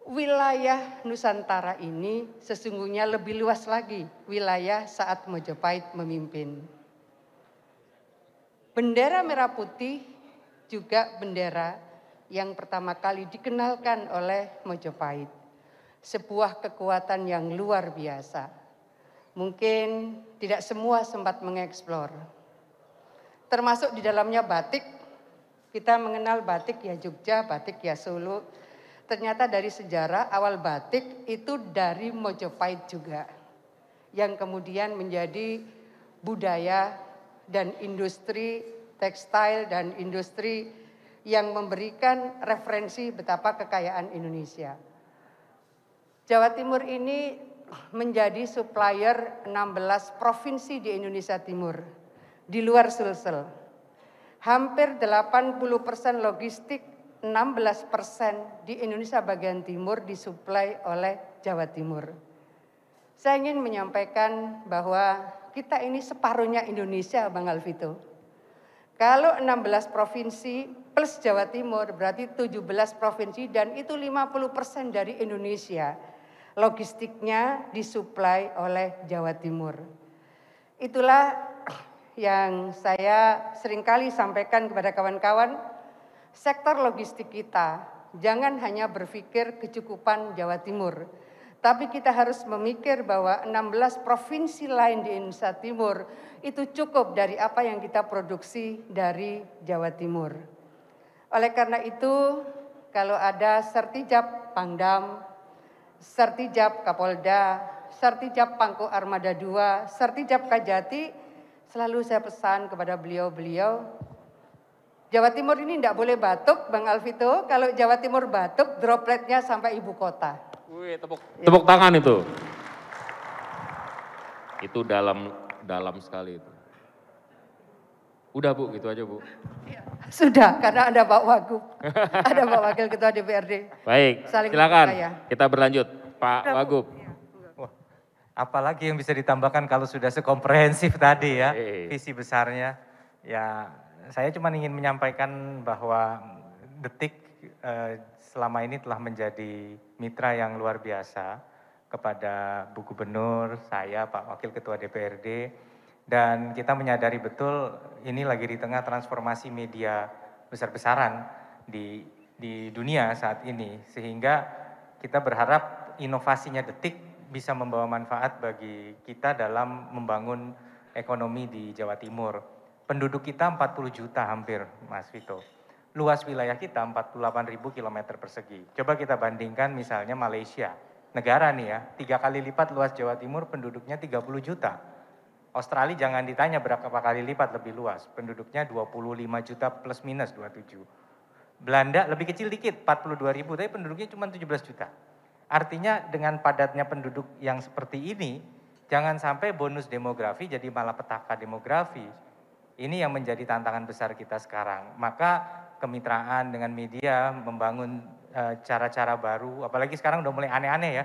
Wilayah Nusantara ini sesungguhnya lebih luas lagi wilayah saat Mojopahit memimpin. Bendera merah putih juga bendera yang pertama kali dikenalkan oleh Mojopahit. Sebuah kekuatan yang luar biasa. Mungkin tidak semua sempat mengeksplor. Termasuk di dalamnya batik, kita mengenal batik ya Jogja, batik ya Solo. Ternyata dari sejarah awal batik itu dari Mojopahit juga. Yang kemudian menjadi budaya dan industri tekstil dan industri yang memberikan referensi betapa kekayaan Indonesia. Jawa Timur ini menjadi supplier 16 provinsi di Indonesia Timur, di luar Sulsel. Hampir 80% logistik, 16% di Indonesia bagian timur disuplai oleh Jawa Timur. Saya ingin menyampaikan bahwa kita ini separuhnya Indonesia, Bang Alvito. Kalau 16 provinsi plus Jawa Timur berarti 17 provinsi dan itu 50% dari Indonesia. Logistiknya disuplai oleh Jawa Timur. Itulah yang saya seringkali sampaikan kepada kawan-kawan, sektor logistik kita jangan hanya berpikir kecukupan Jawa Timur, tapi kita harus memikir bahwa 16 provinsi lain di Indonesia Timur itu cukup dari apa yang kita produksi dari Jawa Timur. Oleh karena itu, kalau ada Sertijab Pangdam, Sertijab Kapolda, Sertijab Pangko Armada II, Sertijab Kajati, selalu saya pesan kepada beliau-beliau, Jawa Timur ini tidak boleh batuk, Bang Alvito. Kalau Jawa Timur batuk, dropletnya sampai ibu kota. Wih, tepuk tangan itu. Itu dalam sekali itu. Udah Bu, gitu aja Bu. Sudah, karena ada Pak Wagub, ada Pak Wakil Ketua DPRD. Baik, silakan kita berlanjut. Pak Wagub. Apalagi yang bisa ditambahkan kalau sudah sekomprehensif tadi ya, visi besarnya. Ya, saya cuma ingin menyampaikan bahwa Detik selama ini telah menjadi mitra yang luar biasa kepada Bu Gubernur, saya, Pak Wakil Ketua DPRD, dan kita menyadari betul ini lagi di tengah transformasi media besar-besaran di dunia saat ini, sehingga kita berharap inovasinya Detik bisa membawa manfaat bagi kita dalam membangun ekonomi di Jawa Timur. Penduduk kita 40 juta hampir, Mas Vito. Luas wilayah kita 48.000 km persegi. Coba kita bandingkan misalnya Malaysia. Negara nih ya, 3 kali lipat luas Jawa Timur, penduduknya 30 juta. Australia jangan ditanya berapa kali lipat lebih luas, penduduknya 25 juta plus minus 27. Belanda lebih kecil dikit, 42.000, tapi penduduknya cuma 17 juta. Artinya dengan padatnya penduduk yang seperti ini, jangan sampai bonus demografi jadi malah petaka demografi. Ini yang menjadi tantangan besar kita sekarang. Maka kemitraan dengan media, membangun cara-cara baru, apalagi sekarang udah mulai aneh-aneh ya.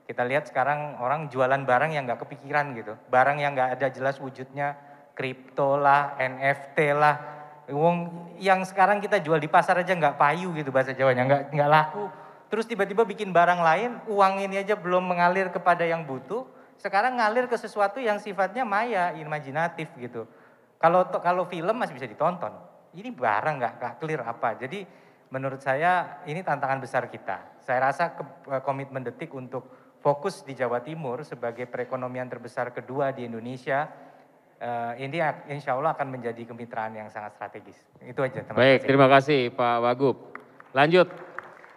Kita lihat sekarang orang jualan barang yang nggak kepikiran gitu. Barang yang nggak ada jelas wujudnya, kripto lah, NFT lah. Yang sekarang kita jual di pasar aja nggak payu gitu bahasa Jawanya, nggak laku. Terus tiba-tiba bikin barang lain, uang ini aja belum mengalir kepada yang butuh. Sekarang ngalir ke sesuatu yang sifatnya maya, imajinatif gitu. Kalau film masih bisa ditonton. Ini barang nggak clear apa. Jadi menurut saya ini tantangan besar kita. Saya rasa komitmen Detik untuk fokus di Jawa Timur sebagai perekonomian terbesar kedua di Indonesia, ini insya Allah akan menjadi kemitraan yang sangat strategis. Itu aja. Baik, terima kasih Pak Wagub. Lanjut,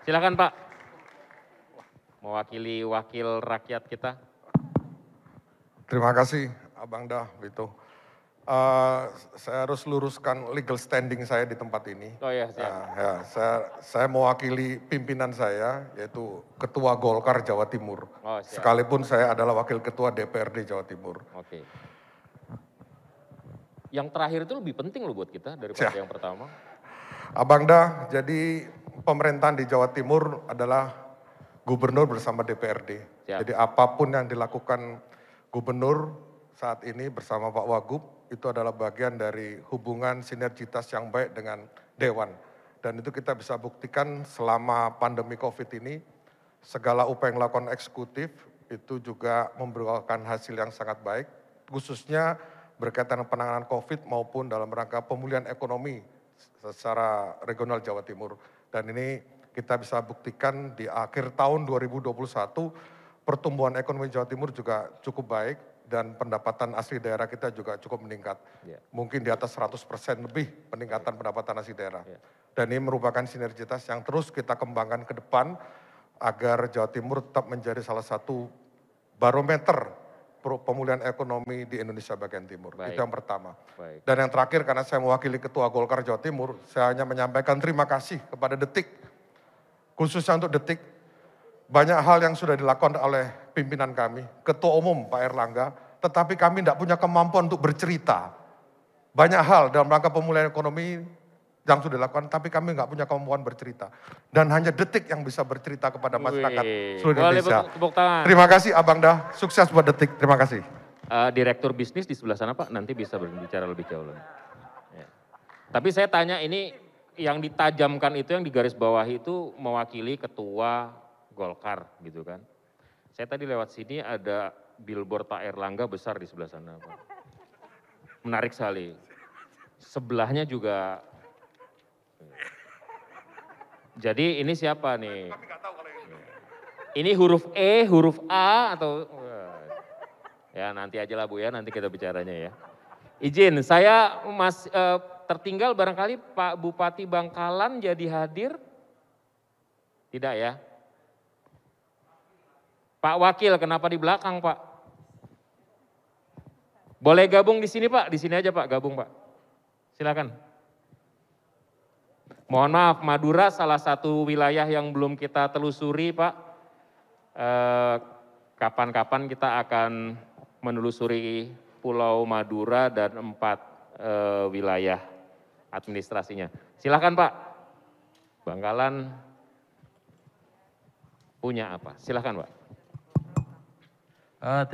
silakan Pak. Mewakili wakil rakyat kita. Terima kasih Abang Dah, Vito. Saya harus luruskan legal standing saya di tempat ini. Oh ya, siap. Saya mewakili pimpinan saya, yaitu Ketua Golkar Jawa Timur. Oh, siap. Sekalipun saya adalah Wakil Ketua DPRD Jawa Timur. Oke. Yang terakhir itu lebih penting loh buat kita daripada yang pertama. Abang Dah, jadi pemerintahan di Jawa Timur adalah gubernur bersama DPRD. Siap. Jadi apapun yang dilakukan gubernur saat ini bersama Pak Wagub, itu adalah bagian dari hubungan sinergitas yang baik dengan Dewan. Dan itu kita bisa buktikan selama pandemi COVID ini, segala upaya yang dilakukan eksekutif itu juga membuahkan hasil yang sangat baik, khususnya berkaitan dengan penanganan COVID maupun dalam rangka pemulihan ekonomi secara regional Jawa Timur. Dan ini kita bisa buktikan di akhir tahun 2021, pertumbuhan ekonomi Jawa Timur juga cukup baik, dan pendapatan asli daerah kita juga cukup meningkat. Mungkin di atas 100% lebih peningkatan pendapatan asli daerah. Dan ini merupakan sinergitas yang terus kita kembangkan ke depan agar Jawa Timur tetap menjadi salah satu barometer pemulihan ekonomi di Indonesia bagian timur. Baik. Itu yang pertama. Baik. Dan yang terakhir, karena saya mewakili Ketua Golkar Jawa Timur, saya hanya menyampaikan terima kasih kepada Detik, khususnya untuk Detik. Banyak hal yang sudah dilakukan oleh pimpinan kami, Ketua Umum Pak Erlangga, tetapi kami tidak punya kemampuan untuk bercerita. Banyak hal dalam rangka pemulihan ekonomi yang sudah dilakukan, tapi kami nggak punya kemampuan bercerita. Dan hanya Detik yang bisa bercerita kepada masyarakat seluruh Indonesia. Tepuk tangan. Terima kasih Abang Dah, sukses buat Detik, terima kasih. Direktur bisnis di sebelah sana Pak, nanti bisa berbicara lebih jauh lagi. Ya. Tapi saya tanya ini, yang ditajamkan itu, yang digaris bawahi itu mewakili Ketua Golkar gitu kan. Saya tadi lewat sini ada billboard Pak Erlangga besar di sebelah sana Pak. Menarik sekali. Sebelahnya juga. Jadi ini siapa nih? Ini huruf E, huruf A atau? Ya nanti aja lah Bu ya, nanti kita bicaranya ya. Izin, saya tertinggal barangkali Pak Bupati Bangkalan jadi hadir? Tidak ya? Pak Wakil, kenapa di belakang Pak? Boleh gabung di sini Pak? Di sini aja Pak, gabung Pak. Silakan. Mohon maaf, Madura salah satu wilayah yang belum kita telusuri Pak. Kapan-kapan kita akan menelusuri Pulau Madura dan 4 wilayah administrasinya. Silakan Pak. Bangkalan punya apa? Silakan Pak.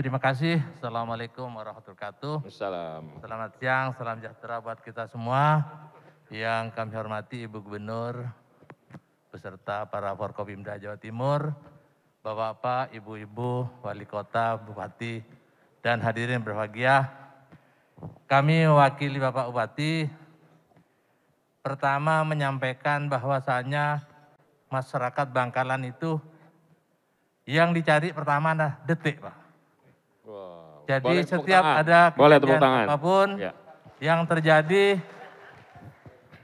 Terima kasih. Assalamualaikum warahmatullahi wabarakatuh. Assalamualaikum. Selamat siang, salam sejahtera buat kita semua. Yang kami hormati Ibu Gubernur, beserta para Forkopimda Jawa Timur, Bapak-bapak, Ibu-ibu, Wali Kota, Bupati, dan hadirin berbahagia. Kami mewakili Bapak Bupati, pertama menyampaikan bahwasannya masyarakat Bangkalan itu yang dicari pertama adalah Detik, Pak. Wow. Jadi Boleh setiap ada kejadian apapun yang terjadi,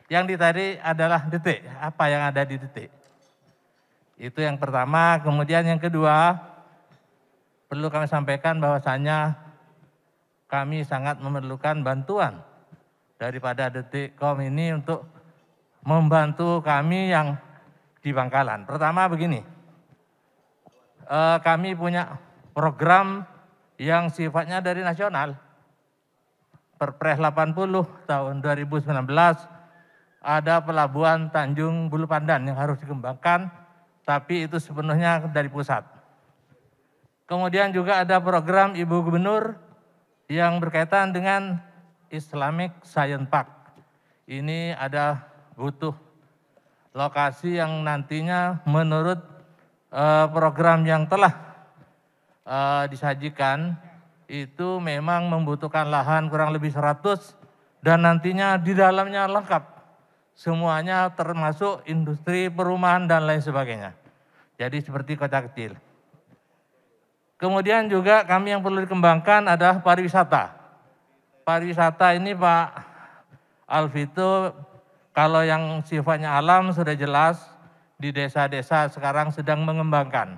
yang dicari adalah Detik. Apa yang ada di Detik? Itu yang pertama. Kemudian yang kedua, perlu kami sampaikan bahwasannya kami sangat memerlukan bantuan daripada Detikcom ini untuk membantu kami yang di Bangkalan. Pertama begini, kami punya program yang sifatnya dari nasional. Perpres 80 tahun 2019 ada pelabuhan Tanjung Bulu Pandan yang harus dikembangkan, tapi itu sepenuhnya dari pusat. Kemudian juga ada program Ibu Gubernur yang berkaitan dengan Islamic Science Park. Ini ada butuh lokasi yang nantinya menurut program yang telah disajikan itu memang membutuhkan lahan kurang lebih 100 dan nantinya di dalamnya lengkap. Semuanya termasuk industri perumahan dan lain sebagainya. Jadi seperti kota kecil. Kemudian juga kami yang perlu dikembangkan adalah pariwisata. Pariwisata ini Pak Alvito, kalau yang sifatnya alam sudah jelas, di desa-desa sekarang sedang mengembangkan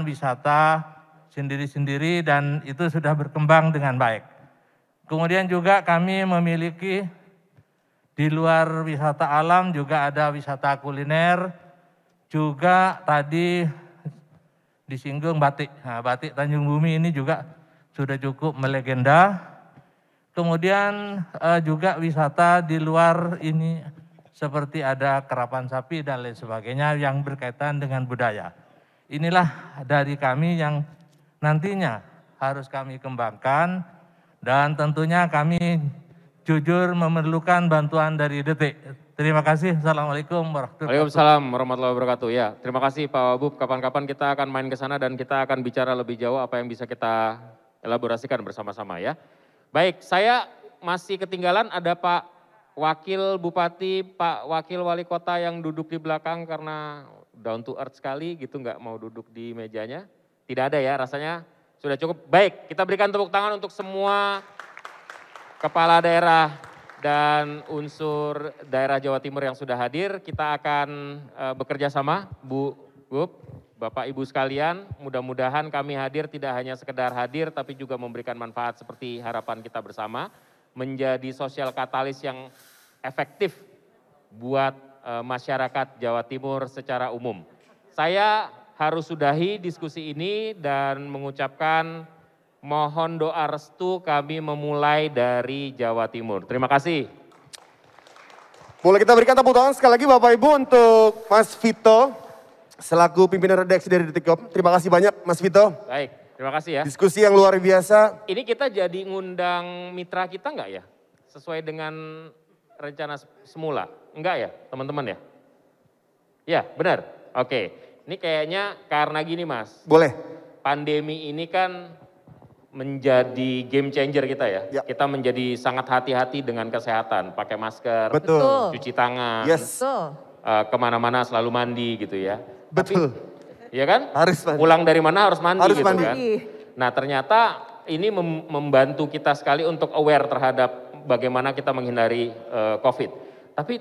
wisata sendiri-sendiri dan itu sudah berkembang dengan baik. Kemudian juga kami memiliki di luar wisata alam juga ada wisata kuliner, juga tadi disinggung batik. Nah, batik Tanjung Bumi ini juga sudah cukup melegenda. Kemudian juga wisata di luar ini seperti ada kerapan sapi dan lain sebagainya yang berkaitan dengan budaya. Inilah dari kami yang nantinya harus kami kembangkan dan tentunya kami jujur memerlukan bantuan dari Detik. Terima kasih. Assalamualaikum warahmatullahi wabarakatuh. Waalaikumsalam warahmatullahi wabarakatuh. Ya, terima kasih Pak Wagub. Kapan-kapan kita akan main ke sana dan kita akan bicara lebih jauh apa yang bisa kita elaborasikan bersama-sama ya. Baik, saya masih ketinggalan ada Pak Wakil Bupati, Pak Wakil Wali Kota yang duduk di belakang karena down to earth sekali gitu, nggak mau duduk di mejanya. Tidak ada ya, rasanya sudah cukup. Baik, kita berikan tepuk tangan untuk semua kepala daerah dan unsur daerah Jawa Timur yang sudah hadir. Kita akan bekerja sama, Bu Gub, Bapak Ibu sekalian. Mudah-mudahan kami hadir tidak hanya sekedar hadir, tapi juga memberikan manfaat seperti harapan kita bersama. Menjadi sosial katalis yang efektif buat masyarakat Jawa Timur secara umum. Saya harus sudahi diskusi ini dan mengucapkan mohon doa restu kami memulai dari Jawa Timur. Terima kasih. Boleh kita berikan tepuk tangan sekali lagi Bapak Ibu untuk Mas Vito selaku pimpinan redaksi dari Detik.com. Terima kasih banyak Mas Vito. Baik, terima kasih ya. Diskusi yang luar biasa. Ini kita jadi ngundang mitra kita enggak ya? Sesuai dengan rencana semula? Enggak ya teman-teman ya? Ya benar, oke. Ini kayaknya karena gini Mas. Boleh. Pandemi ini kan menjadi game changer kita ya. Kita menjadi sangat hati-hati dengan kesehatan, pakai masker, betul, cuci tangan, yes, kemana-mana selalu mandi gitu ya. Betul. Iya kan? Harus mandi. Pulang dari mana harus mandi harus gitu mandi. Kan. Nah ternyata ini membantu kita sekali untuk aware terhadap bagaimana kita menghindari COVID. Tapi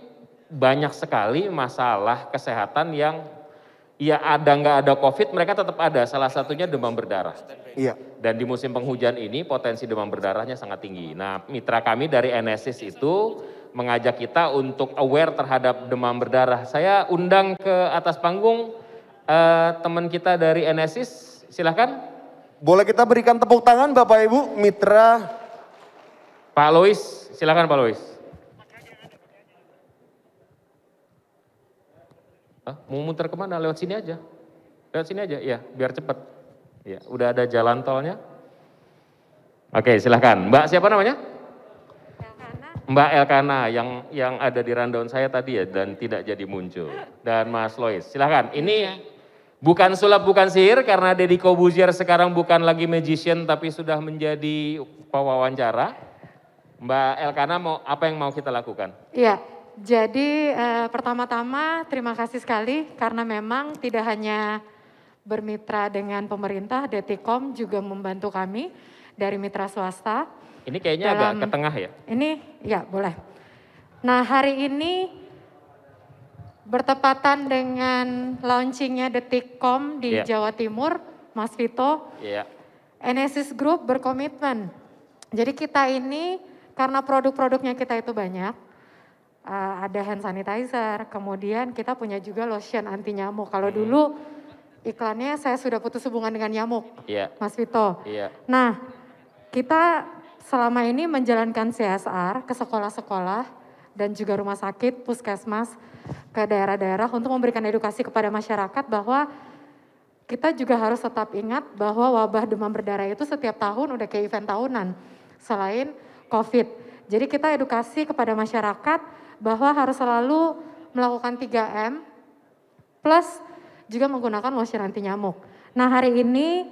banyak sekali masalah kesehatan yang ya ada nggak ada COVID mereka tetap ada. Salah satunya demam berdarah. Iya. Dan di musim penghujan ini potensi demam berdarahnya sangat tinggi. Nah mitra kami dari Enesis itu mengajak kita untuk aware terhadap demam berdarah. Saya undang ke atas panggung teman kita dari Enesis, silahkan. Boleh kita berikan tepuk tangan Bapak Ibu mitra. Pak Lois, silahkan Pak Lois. Mau muter kemana? Lewat sini aja. Lewat sini aja, ya biar cepat. Ya, udah ada jalan tolnya. Oke, silahkan. Mbak siapa namanya? Mbak Elkana yang ada di rundown saya tadi ya dan tidak jadi muncul. Dan Mas Lois, silahkan. Ini bukan sulap, bukan sihir karena Deddy Kobuzier sekarang bukan lagi magician tapi sudah menjadi pewawancara. Mbak Elkana apa yang mau kita lakukan? Iya. Jadi pertama-tama terima kasih sekali karena memang tidak hanya bermitra dengan pemerintah, Detik.com juga membantu kami dari mitra swasta. Ini kayaknya agak ke tengah ya? Ini ya boleh. Nah hari ini bertepatan dengan launchingnya Detik.com di Jawa Timur, Mas Vito, Enesis Group berkomitmen. Jadi kita ini karena produk-produknya kita itu banyak, ada hand sanitizer, kemudian kita punya juga lotion anti nyamuk. Kalau dulu iklannya saya sudah putus hubungan dengan nyamuk, Mas Vito. Nah, kita selama ini menjalankan CSR ke sekolah-sekolah dan juga rumah sakit, puskesmas, ke daerah-daerah untuk memberikan edukasi kepada masyarakat bahwa kita juga harus tetap ingat bahwa wabah demam berdarah itu setiap tahun udah kayak event tahunan selain COVID. Jadi kita edukasi kepada masyarakat bahwa harus selalu melakukan 3M plus juga menggunakan lotion anti nyamuk. Nah, hari ini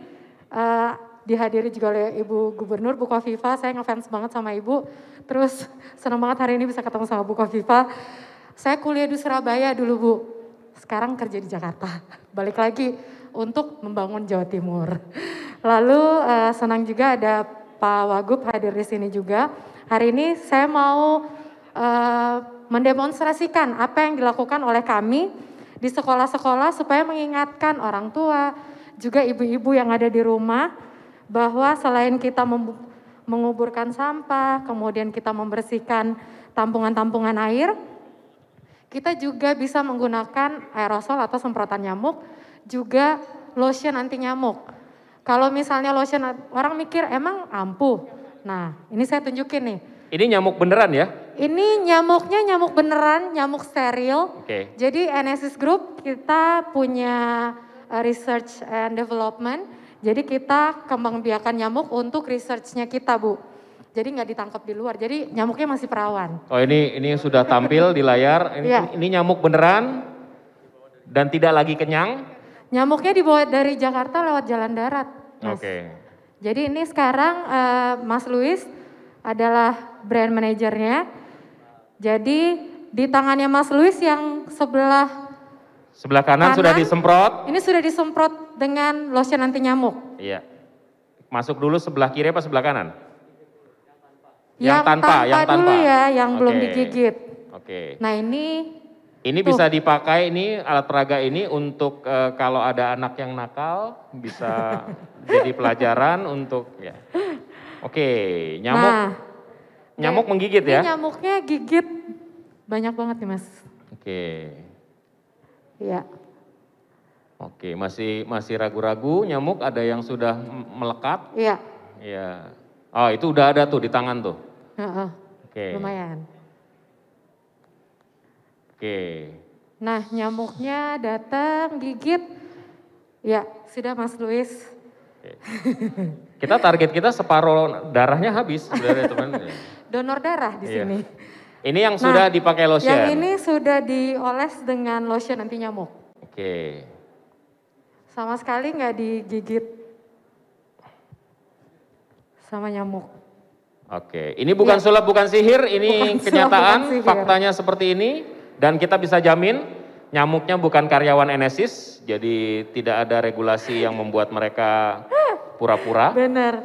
dihadiri juga oleh Ibu Gubernur, Bu Kofifa. Saya ngefans banget sama Ibu. Terus senang banget hari ini bisa ketemu sama Bu Kofifa. Saya kuliah di Surabaya dulu, Bu. Sekarang kerja di Jakarta. Balik lagi untuk membangun Jawa Timur. Lalu senang juga ada Pak Wagub hadir di sini juga. Hari ini saya mau mendemonstrasikan apa yang dilakukan oleh kami di sekolah-sekolah supaya mengingatkan orang tua, juga ibu-ibu yang ada di rumah, bahwa selain kita menguburkan sampah, kemudian kita membersihkan tampungan-tampungan air, kita juga bisa menggunakan aerosol atau semprotan nyamuk, juga lotion anti nyamuk. Kalau misalnya lotion, orang mikir emang ampuh. Nah, ini saya tunjukin nih. Ini nyamuk beneran ya? Ini nyamuknya nyamuk beneran, nyamuk steril. Jadi Enesis Group kita punya research and development. Jadi kita kembangbiakan nyamuk untuk research-nya kita, Bu. Jadi nggak ditangkap di luar, jadi nyamuknya masih perawan. Oh, ini sudah tampil di layar, ini nyamuk beneran dan tidak lagi kenyang. Nyamuknya dibawa dari Jakarta lewat jalan darat, Mas. Oke. Jadi ini sekarang Mas Luis adalah brand manajernya. Jadi di tangannya Mas Luis yang sebelah kanan sudah disemprot. Ini sudah disemprot dengan lotion anti nyamuk. Iya. Masuk dulu sebelah kiri apa sebelah kanan? Yang tanpa dulu ya, yang belum digigit. Oke. Nah ini bisa dipakai, ini alat peraga ini untuk kalau ada anak yang nakal bisa jadi pelajaran untuk ya. Oke, nyamuk menggigit ya? Ini nyamuknya gigit banyak banget nih, Mas. Oke. Iya. Oke, masih ragu-ragu, nyamuk ada yang sudah melekat? Iya. Iya. Oh, itu udah ada tuh di tangan tuh. Oke. Lumayan. Oke. Nah, nyamuknya datang gigit. Ya, sudah Mas Luis. Target kita separuh darahnya habis sebenarnya teman. Donor darah di sini. Ini yang sudah dipakai lotion. Yang ini sudah dioles dengan lotion anti nyamuk. Oke. Sama sekali nggak digigit sama nyamuk. Oke, ini bukan sulap, bukan sihir, ini bukan kenyataan, sulap, faktanya seperti ini. Dan kita bisa jamin nyamuknya bukan karyawan Enesis, jadi tidak ada regulasi yang membuat mereka pura-pura. Benar.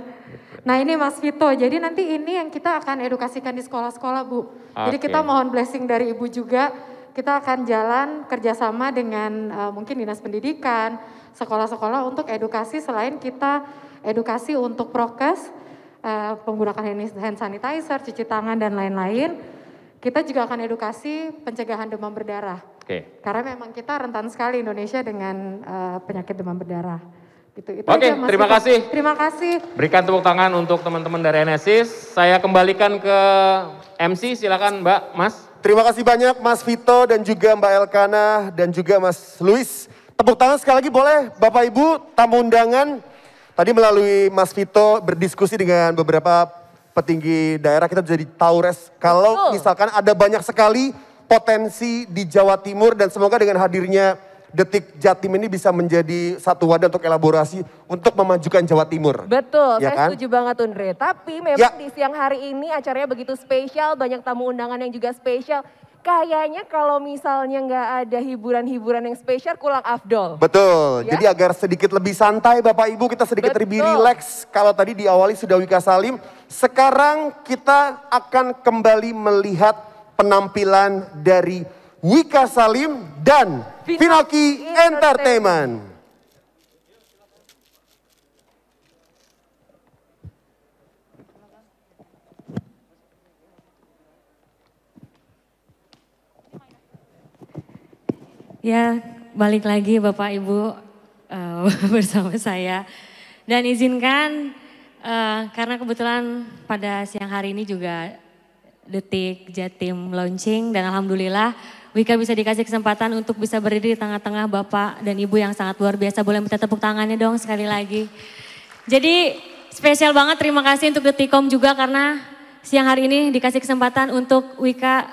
Nah ini Mas Vito, jadi nanti ini yang kita akan edukasikan di sekolah-sekolah, Bu. Jadi kita mohon blessing dari Ibu juga, kita akan jalan kerjasama dengan mungkin Dinas Pendidikan, sekolah-sekolah untuk edukasi, selain kita edukasi untuk prokes, penggunaan hand sanitizer, cuci tangan dan lain-lain, kita juga akan edukasi pencegahan demam berdarah. Karena memang kita rentan sekali Indonesia dengan penyakit demam berdarah. Itu Oke, terima kasih. Terima kasih. Berikan tepuk tangan untuk teman-teman dari Enesis. Saya kembalikan ke MC, silakan Mbak, Mas. Terima kasih banyak Mas Vito dan juga Mbak Elkana dan juga Mas Luis. Tepuk tangan sekali lagi boleh Bapak Ibu, tamu undangan. Tadi melalui Mas Vito berdiskusi dengan beberapa petinggi daerah, kita jadi tahu kalau misalkan ada banyak sekali potensi di Jawa Timur dan semoga dengan hadirnya Detik Jatim ini bisa menjadi satu wadah untuk elaborasi untuk memajukan Jawa Timur. Betul, ya saya kan? setuju banget Undre. Tapi memang di siang hari ini acaranya begitu spesial, banyak tamu undangan yang juga spesial. Kayaknya kalau misalnya nggak ada hiburan-hiburan yang spesial kurang afdol. Betul, Ya? jadi agar sedikit lebih santai Bapak Ibu, kita sedikit lebih rileks. Kalau tadi diawali sudah Wika Salim, sekarang kita akan kembali melihat penampilan dari Wika Salim dan Pinocchi Entertainment. Ya, balik lagi Bapak Ibu bersama saya. Dan izinkan karena kebetulan pada siang hari ini juga Detik Jatim launching dan alhamdulillah Wika bisa dikasih kesempatan untuk bisa berdiri di tengah-tengah Bapak dan Ibu yang sangat luar biasa. Boleh minta tepuk tangannya dong sekali lagi. Jadi spesial banget terima kasih untuk Detikcom juga karena siang hari ini dikasih kesempatan untuk Wika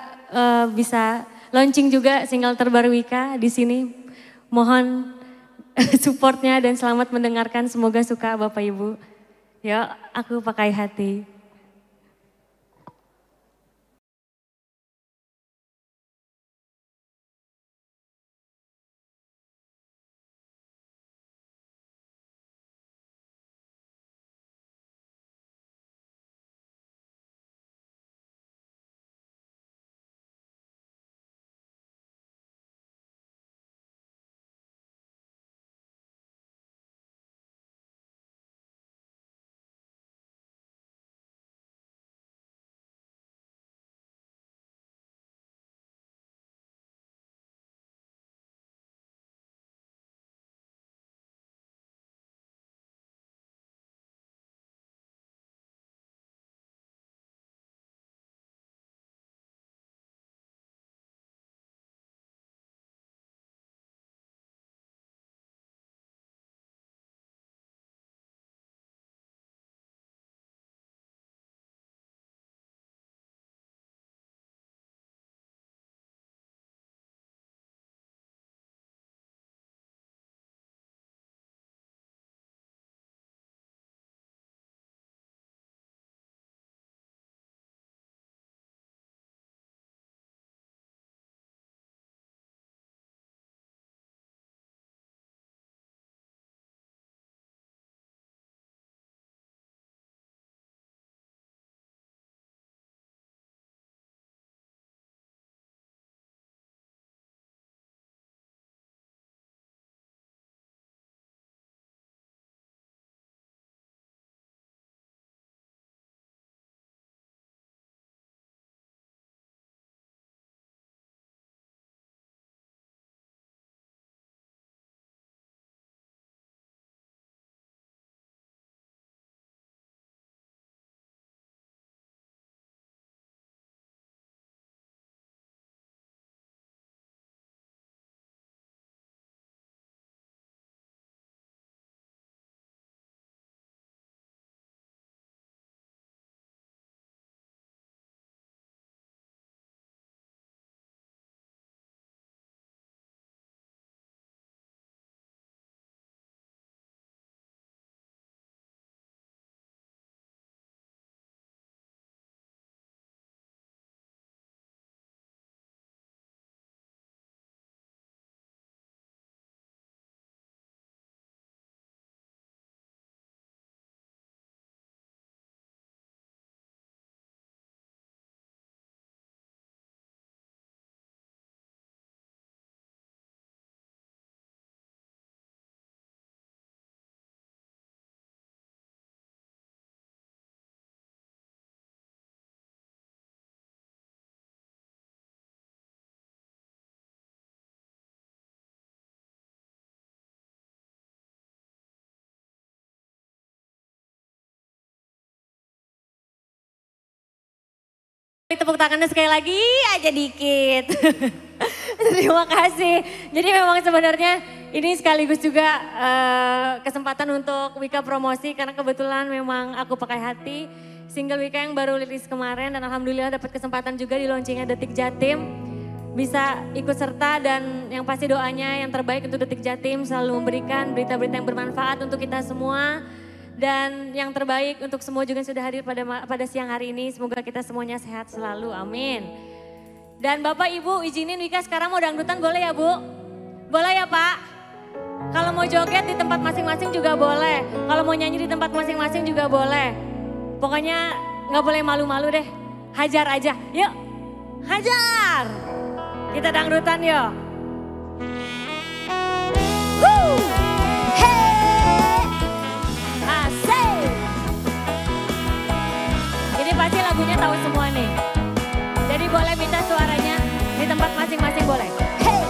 bisa launching juga single terbaru Wika di sini. Mohon supportnya dan selamat mendengarkan. Semoga suka Bapak Ibu. Yuk, aku pakai hati. Tepuk tangannya sekali lagi aja dikit. Terima kasih. Jadi memang sebenarnya ini sekaligus juga kesempatan untuk Wika promosi karena kebetulan memang aku pakai hati. Single Wika yang baru rilis kemarin dan alhamdulillah dapat kesempatan juga di launchingnya Detik Jatim. Bisa ikut serta dan yang pasti doanya yang terbaik untuk Detik Jatim selalu memberikan berita-berita yang bermanfaat untuk kita semua. Dan yang terbaik untuk semua juga yang sudah hadir pada siang hari ini. Semoga kita semuanya sehat selalu, amin. Dan Bapak Ibu izinin Wika sekarang mau dangdutan boleh ya Bu? Boleh ya Pak? Kalau mau joget di tempat masing-masing juga boleh. Kalau mau nyanyi di tempat masing-masing juga boleh. Pokoknya gak boleh malu-malu deh. Hajar aja, yuk hajar. Kita dangdutan yuk. Pasti lagunya tahu semua nih. Jadi boleh minta suaranya di tempat masing-masing boleh. Hey!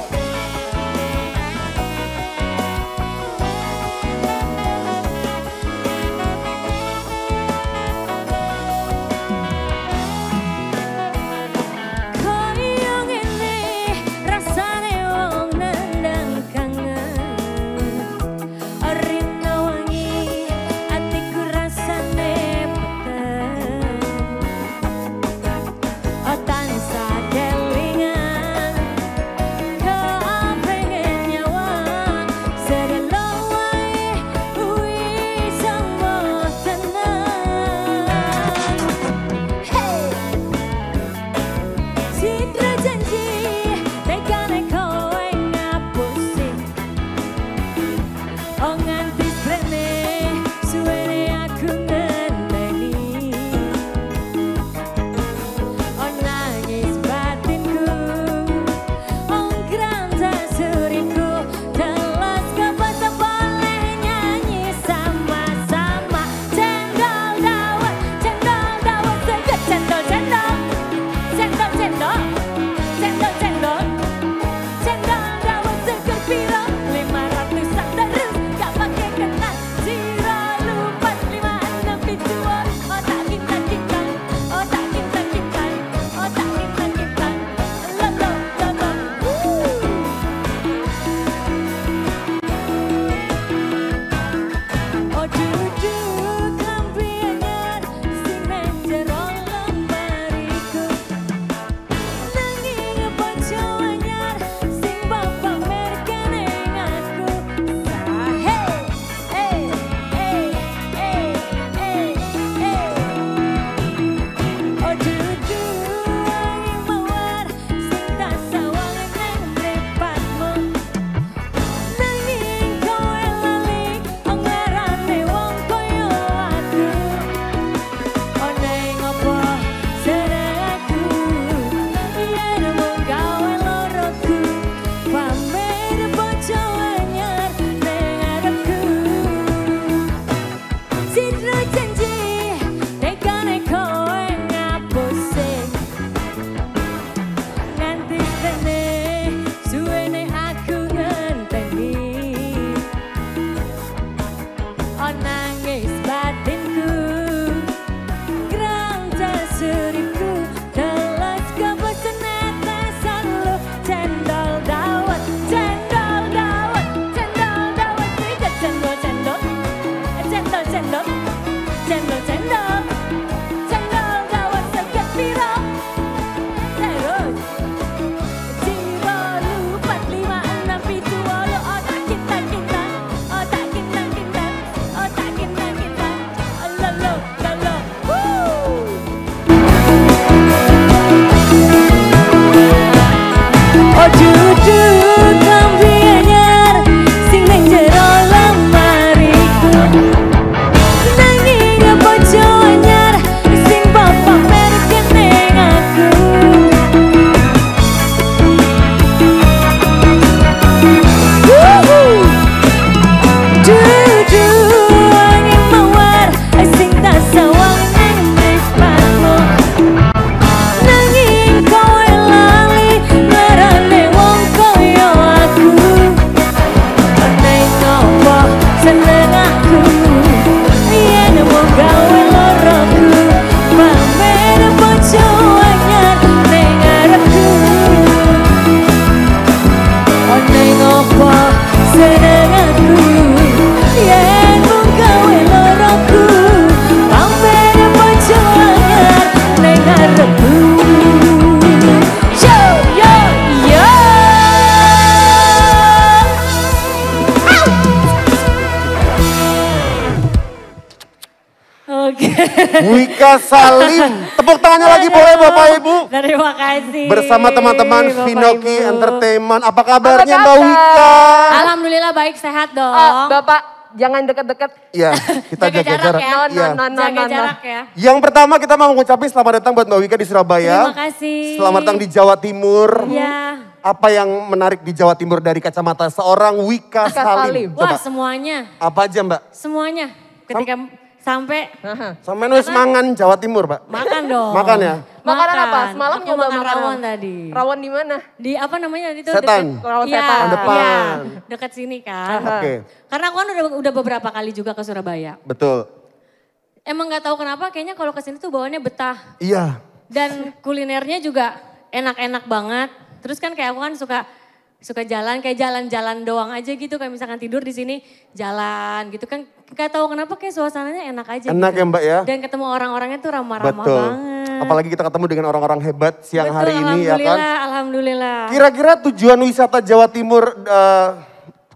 Wika Salim. Tepuk tangannya lagi boleh Bapak Ibu. Terima kasih. Bersama teman-teman Bapak, Vinoki Ibu. Entertainment. Apa kabarnya Mbak Wika? Alhamdulillah baik, sehat dong. Bapak jangan deket-deket. Iya, kita jaga jarak. ya. Iya. Jaga jarak ya. Yang pertama kita mau mengucapkan selamat datang buat Mbak Wika di Surabaya. Terima kasih. Selamat datang di Jawa Timur. Iya. Apa yang menarik di Jawa Timur dari kacamata seorang Wika Salim? Wah, semuanya. Apa aja Mbak? Semuanya. Ketika sampai Sampai nulis mangan Jawa Timur Mbak. makan dong. Makan ya? Makanan apa? Semalam Aku nyoba makan makanan. rawon tadi. Rawon di mana? Di apa namanya itu? Setan. Rawon Iya, setan. Depan. Iya, dekat sini kan. Oke. Karena aku kan udah beberapa kali juga ke Surabaya. Betul. Emang nggak tahu kenapa kayaknya kalau ke sini tuh bawaannya betah. Iya. Dan kulinernya juga enak-enak banget. Terus kan kayak aku kan suka jalan, kayak jalan-jalan doang aja gitu. Kayak misalkan tidur di sini jalan gitu kan. Gak tahu kenapa kayak suasananya enak aja. Enak gitu. ya Mbak ya? Dan ketemu orang-orangnya tuh ramah-ramah Betul. banget. Apalagi kita ketemu dengan orang-orang hebat siang Betul, hari ini ya kan. Alhamdulillah. Kira-kira tujuan wisata Jawa Timur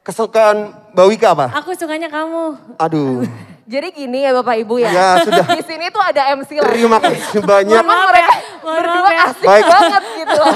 kesukaan Mbak Wika apa? Aku sukanya kamu. Aduh. Jadi gini ya Bapak Ibu ya. Ya, sudah. Di sini tuh ada MC lah. Terima kasih banyak. Memang mereka berdua asik Baik. banget gitu loh.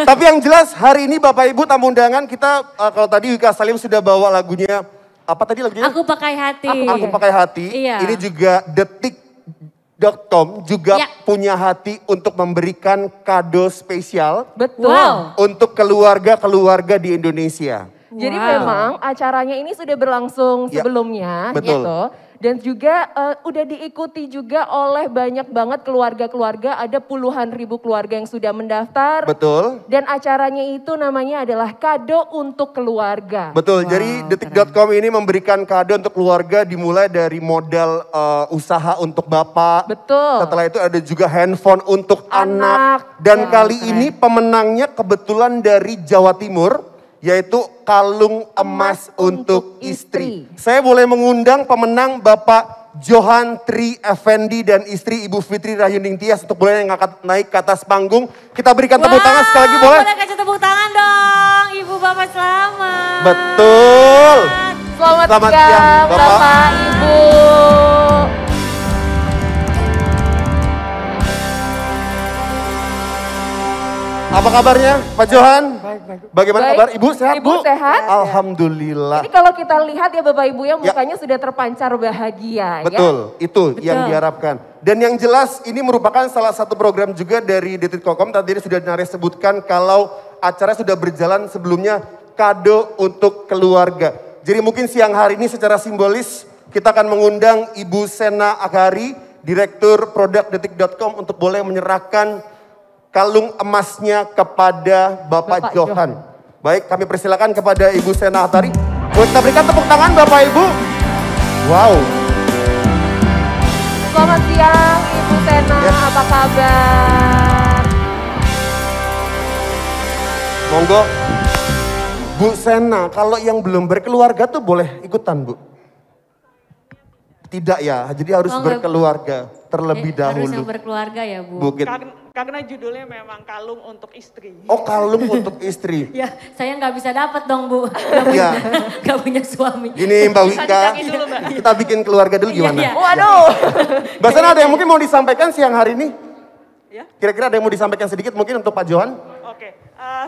Tapi yang jelas hari ini Bapak Ibu tamu undangan kita kalau tadi Wika Salim sudah bawa lagunya apa tadi lagunya? Aku pakai hati. Aku pakai hati. Iya. Ini juga detik.com juga Ya. punya hati untuk memberikan kado spesial. Betul. Wow. Untuk keluarga-keluarga di Indonesia. Jadi memang acaranya ini sudah berlangsung Ya, sebelumnya betul. gitu. Dan juga udah diikuti juga oleh banyak banget keluarga-keluarga, ada puluhan ribu keluarga yang sudah mendaftar. Betul. Dan acaranya itu namanya adalah kado untuk keluarga. Betul, jadi detik.com ini memberikan kado untuk keluarga dimulai dari modal usaha untuk bapak. Betul. Setelah itu ada juga handphone untuk anak. Dan kali ini pemenangnya kebetulan dari Jawa Timur. Yaitu kalung emas untuk istri. Saya boleh mengundang pemenang Bapak Johan Tri Effendi dan istri Ibu Fitri Rahyuning Tias untuk boleh naik ke atas panggung. Kita berikan tepuk tangan sekali lagi boleh? Boleh kasih tepuk tangan dong, Ibu Bapak selamat. Betul. Selamat siang siang Bapak Ibu. Apa kabarnya Pak Johan? Bagaimana Baik. kabar? Ibu sehat Ibu Bu? sehat? Alhamdulillah. Ini kalau kita lihat ya Bapak Ibu ya mukanya sudah terpancar bahagia Betul, ya. itu yang diharapkan. Dan yang jelas ini merupakan salah satu program juga dari detik.com. Tadi sudah Nares sebutkan kalau acara sudah berjalan sebelumnya kado untuk keluarga. Jadi mungkin siang hari ini secara simbolis kita akan mengundang Ibu Sena Aghari, Direktur Produk detik.com untuk boleh menyerahkan kalung emasnya kepada Bapak Johan. Baik, kami persilakan kepada Ibu Sena Aghari. Boleh kita berikan tepuk tangan Bapak Ibu. Wow. Selamat siang Ibu Sena, apa kabar? Monggo. Bu Sena, kalau yang belum berkeluarga tuh boleh ikutan Bu? Tidak ya, jadi harus Oh, enggak. berkeluarga terlebih Harus dahulu. yang berkeluarga ya Bu. Bukit. Karena judulnya memang kalung untuk istri. Oh kalung untuk istri. Ya saya nggak bisa dapat dong Bu, Iya. nggak punya suami. Gini Mbak Wika, dulu, Mbak. kita bikin keluarga dulu gimana? Iya, iya. Waduh. Mbak Sena ada yang mungkin mau disampaikan siang hari ini? Kira-kira ada yang mau disampaikan sedikit mungkin untuk Pak Johan? Oke,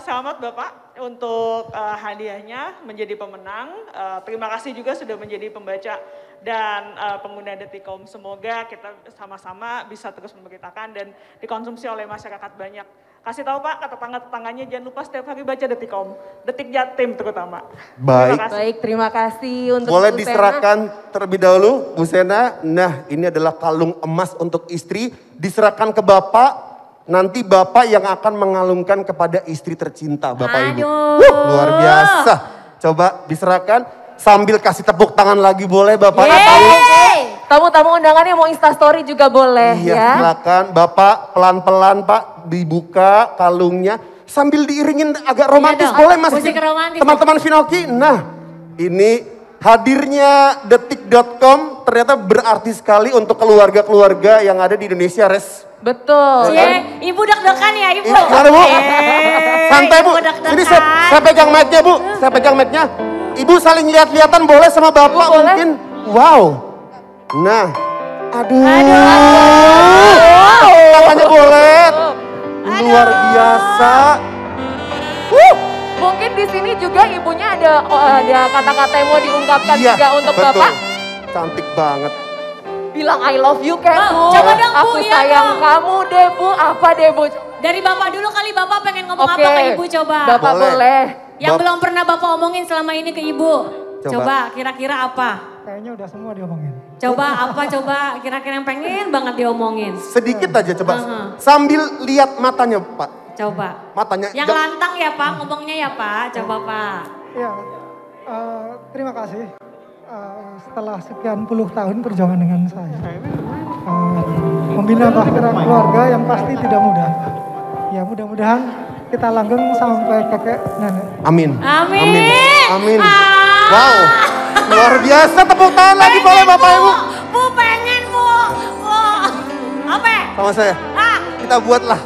selamat Bapak untuk hadiahnya menjadi pemenang. Terima kasih juga sudah menjadi pembaca dan pengguna detik.com. Semoga kita sama-sama bisa terus memberitakan dan dikonsumsi oleh masyarakat banyak. Kasih tahu Pak ke tetangga-tetangganya jangan lupa setiap hari baca detik.com. Detik Jatim terutama. Baik. Baik, terima kasih untuk Boleh Ibu Sena. diserahkan terlebih dahulu Bu Sena. Nah ini adalah kalung emas untuk istri. Diserahkan ke Bapak. Nanti Bapak yang akan mengalungkan kepada istri tercinta Bapak Ibu. Luar biasa. Coba diserahkan sambil kasih tepuk tangan lagi boleh Bapak. Tamu-tamu undangannya mau instastory juga boleh Iya ya. silakan Bapak pelan-pelan Pak dibuka kalungnya. Sambil diiringin agak romantis dong, boleh Mas. musik romantis. Teman-teman Vinoki. Nah ini hadirnya detik.com ternyata berarti sekali untuk keluarga-keluarga yang ada di Indonesia Res. Betul. Cie, Ibu deg-degan ya Ibu. Gimana Bu? Santai Bu. Ibu deg-degan. Ini saya pegang mic-nya Bu. Saya pegang mic-nya. Ibu saling lihat-lihatan boleh sama Bapak mungkin. Wow. Nah Tangannya boleh. Luar biasa. Mungkin di sini juga ibunya ada kata-kata yang mau diungkapkan juga untuk betul. Bapak. Cantik banget. Bilang I love you kan Bu. Coba dong Bu, Aku iya sayang dong. kamu deh Bu. Apa deh Bu? Dari Bapak dulu kali, Bapak pengen ngomong Oke. apa ke Ibu coba? Bapak boleh. Yang belum pernah Bapak omongin selama ini ke Ibu. Coba. Coba kira-kira apa? Kayaknya udah semua diomongin. Coba apa coba kira-kira yang pengen banget diomongin. Sedikit aja coba. Sambil lihat matanya Pak. Coba. Matanya. Yang lantang ya Pak, ngomongnya ya Pak. Coba Pak. Ya, terima kasih. Setelah sekian puluh tahun perjuangan dengan saya. Membina bahtera keluarga yang pasti tidak mudah. Ya mudah-mudahan kita langgeng sampai kakek nenek. Amin. Amin. Amin. Wow. Luar biasa, tepuk tangan lagi boleh Bapak Ibu. Bu pengen Bu. Apa? Sama saya. Kita buatlah.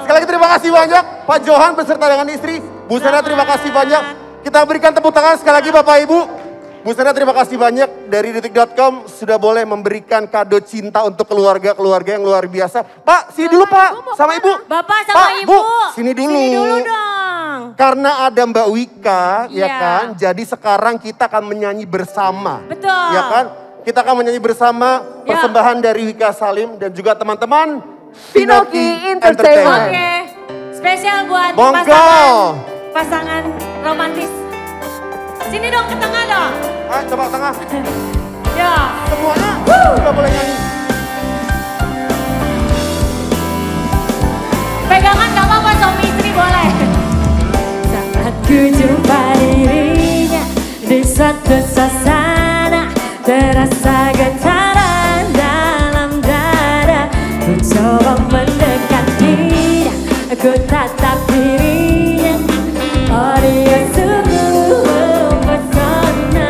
Sekali lagi terima kasih banyak Pak Johan beserta dengan istri. Bu Sena terima kasih banyak. Kita berikan tepuk tangan sekali lagi Bapak Ibu. Bu Sena terima kasih banyak dari detik.com sudah boleh memberikan kado cinta untuk keluarga-keluarga yang luar biasa. Pak, sini dulu Pak, sama Ibu. Bapak sama Pak, Ibu. Bu, sini dulu. Sini dulu dong. Karena ada Mbak Wika, ya Iya. kan? Jadi sekarang kita akan menyanyi bersama. Betul. Ya kan? Kita akan menyanyi bersama persembahan dari Wika Salim dan juga teman-teman Vinoki Entertainment. Oke. Spesial buat Monggo. pasangan romantis. Sini dong ke tengah dong. Ayo coba tengah. Ya. Semuanya juga boleh nyanyi. Pegangan gak apa-apa suami istri boleh. Saat ku jumpa dirinya di suatu suasana, terasa getaran dalam dada. Ku coba mendekatinya, ku tatap dirinya. Oh dia sungguh mempesona.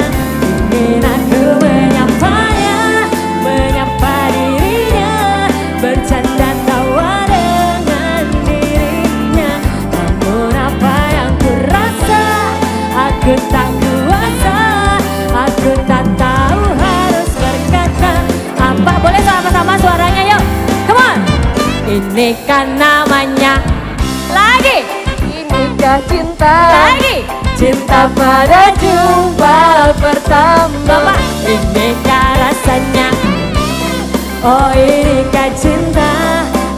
Ingin aku menyapanya, menyapa dirinya, bercanda tawa dengan dirinya. Namun apa yang ku rasa, aku tak kuasa. Aku tak tahu harus berkata apa. Boleh sama-sama suaranya yuk. Come on. Ini kan namanya lagi. Inikah cinta. Lagi. Cinta pada jumpa pertama. Bapak. Inikah rasanya. Oh inikah cinta.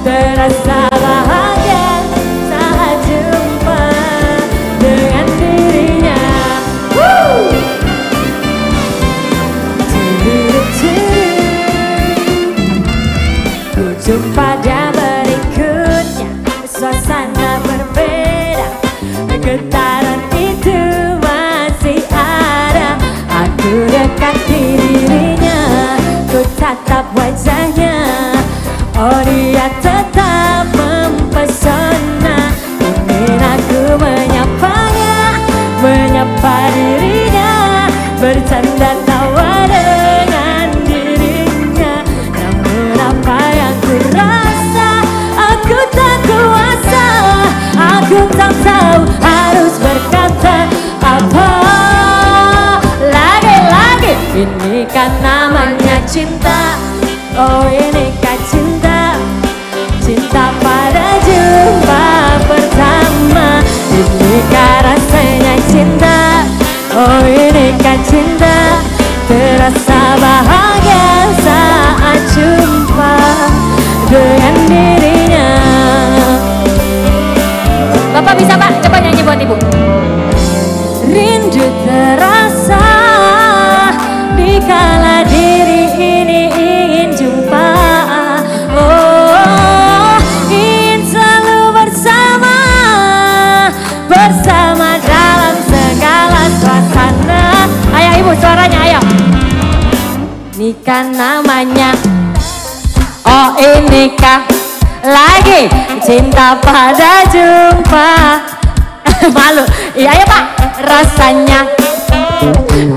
Terasa bahagia saat jumpa dengan dirinya. Woo! Ku jumpa dia berikutnya, suasana berbeda, getaran itu masih ada. Aku dekati dirinya, ku tatap wajahnya. Oh dia tetap mempesona. Ingin aku menyapanya, menyapa dirinya, bercanda tawa dengan dirinya. Namun apa yang ku rasa, aku tak kuasa. Aku tak tahu harus berkata apa. Lagi-lagi, ini kan namanya cinta. Oh ini kan cinta. Cinta pada jumpa pertama. Ini kan rasanya cinta. Oh ini kan cinta. Terasa bahagia saat jumpa dengan dirinya. Bapak bisa Pak, coba nyanyi buat Ibu. Rindu terasa dikala diri ini ingin jumpa. Oh, ingin selalu bersama, bersama dalam segala suasana. Ayo Ibu suaranya ayo. Ini kan namanya. Oh inikah lagi cinta pada jumpa. Malu. Iya ya Pak. Rasanya.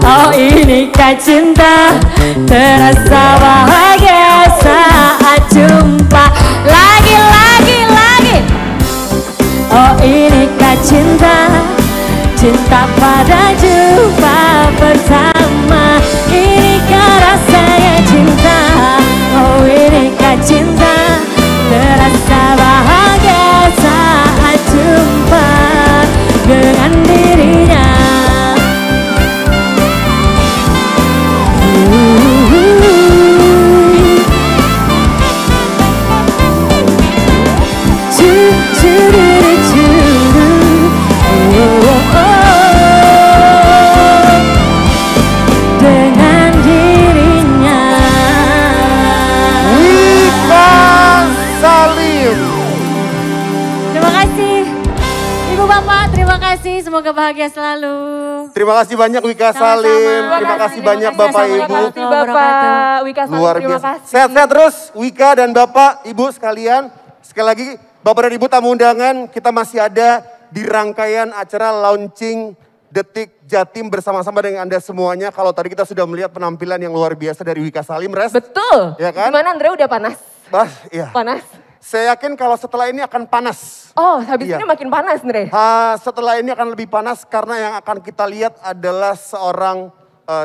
Oh inikah cinta. Terasa bahagia saat jumpa. Lagi. Oh inikah cinta. Cinta pada jumpa pertama. Inikah rasanya cinta. bahagia selalu. Terima kasih banyak Wika Salim. Terima kasih banyak Bapak Ibu. Terima kasih Bapak Wika Salim. Luar Terima biasa. kasih. Sehat-sehat terus Wika dan Bapak Ibu sekalian. Sekali lagi Bapak dan Ibu tamu undangan, kita masih ada di rangkaian acara launching Detik Jatim bersama-sama dengan Anda semuanya. Kalau tadi kita sudah melihat penampilan yang luar biasa dari Wika Salim, Res. Betul. Ya kan? Gimana Andre udah panas? Iya. Panas. Saya yakin kalau setelah ini akan panas. Oh, habis Iya. ini makin panas, Andre. Setelah ini akan lebih panas karena yang akan kita lihat adalah seorang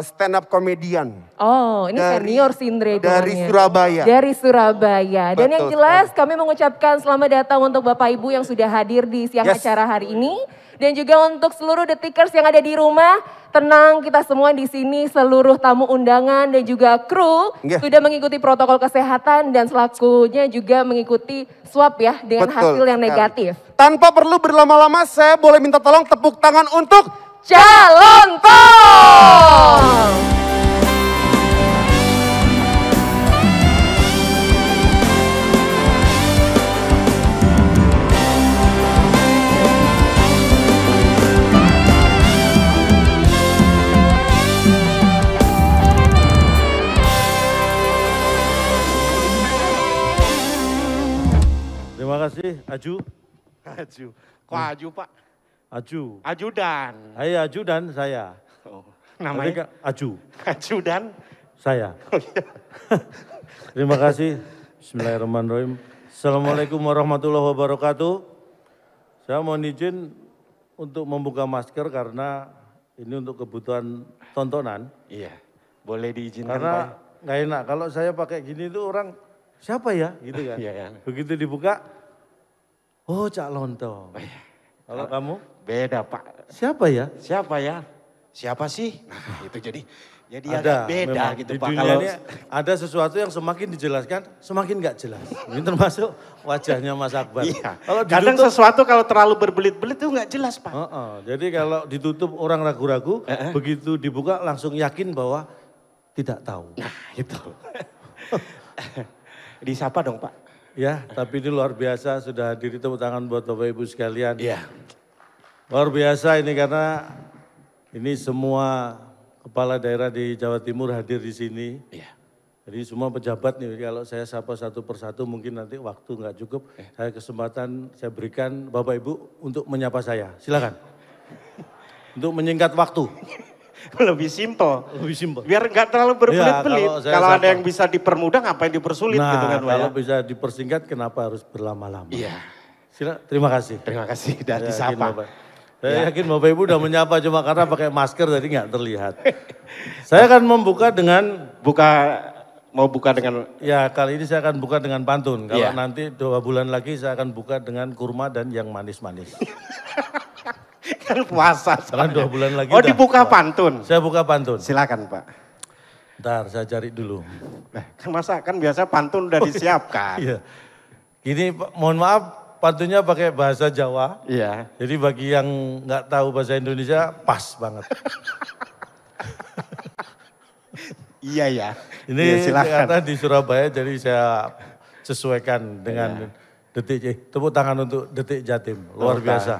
stand up comedian. Oh, ini senior sih Andre. Dari hitungannya. Surabaya. Dari Surabaya. Dan yang Betul jelas kami mengucapkan selamat datang untuk Bapak Ibu yang sudah hadir di siang acara hari ini. Dan juga untuk seluruh detikers yang ada di rumah, tenang kita semua di sini, seluruh tamu undangan dan juga kru sudah mengikuti protokol kesehatan dan selakunya juga mengikuti swab ya dengan Betul hasil yang sekali. negatif. Tanpa perlu berlama-lama, saya boleh minta tolong tepuk tangan untuk Calontong. Terima kasih, Aju. Aju. Kok Aju, Pak? Aju. Ajudan. Hai Aju dan saya. Oh, namanya? Aju. Aju dan? Saya. Terima kasih. Bismillahirrahmanirrahim. Assalamualaikum warahmatullahi wabarakatuh. Saya mohon izin untuk membuka masker karena ini untuk kebutuhan tontonan. Iya, boleh diizinkan Karena Pak. nggak enak kalau saya pakai gini itu orang siapa ya gitu kan. Iya, ya. Begitu dibuka, oh Cak Lontong. Kalau kamu? Beda Pak. Siapa ya? Siapa ya? Siapa sih? Nah itu jadi Ada, agak beda memang. gitu Di Pak. dunia Kalau ini ada sesuatu yang semakin dijelaskan, semakin nggak jelas. Ini termasuk wajahnya Mas Akbar. Iya. Kalau kadang ditutup, sesuatu kalau terlalu berbelit-belit itu nggak jelas Pak. Jadi kalau ditutup orang ragu-ragu, begitu dibuka langsung yakin bahwa tidak tahu. Nah itu. Disapa dong Pak. Ya, tapi ini luar biasa sudah hadir, tepuk tangan buat Bapak Ibu sekalian. Iya. Luar biasa ini karena ini semua kepala daerah di Jawa Timur hadir di sini. Iya. Jadi semua pejabat nih, kalau saya sapa satu persatu mungkin nanti waktu nggak cukup. Saya kesempatan saya berikan Bapak Ibu untuk menyapa saya. Silakan. Untuk menyingkat waktu. Lebih simpel. Lebih simpel. Biar nggak terlalu berbelit-belit. Ya, kalau ada sapa. yang bisa dipermudah ngapain dipersulit gitu kan Pak. Kalau ya? bisa dipersingkat kenapa harus berlama-lama. Iya. Terima kasih. Terima kasih sudah Saya disapa. yakin Bapak- Saya yakin Bapak Ibu udah menyapa cuma karena pakai masker tadi nggak terlihat. Saya akan membuka dengan mau buka dengan ya kali ini saya akan buka dengan pantun. Kalau Iya. nanti 2 bulan lagi saya akan buka dengan kurma dan yang manis-manis. kan puasa. Karena 2 soalnya. bulan lagi. Oh udah dibuka puasa. pantun. Saya buka pantun. Silakan Pak. Ntar saya cari dulu. Kan masa kan biasa pantun udah disiapkan. Iya. Gini Pak, mohon maaf pantunnya pakai bahasa Jawa. Iya. Jadi bagi yang nggak tahu bahasa Indonesia pas banget. Iya ya. Ini Iya, silakan. karena di Surabaya jadi saya sesuaikan dengan detik. Tepuk tangan untuk Detik Jatim. Luar Tepuk biasa.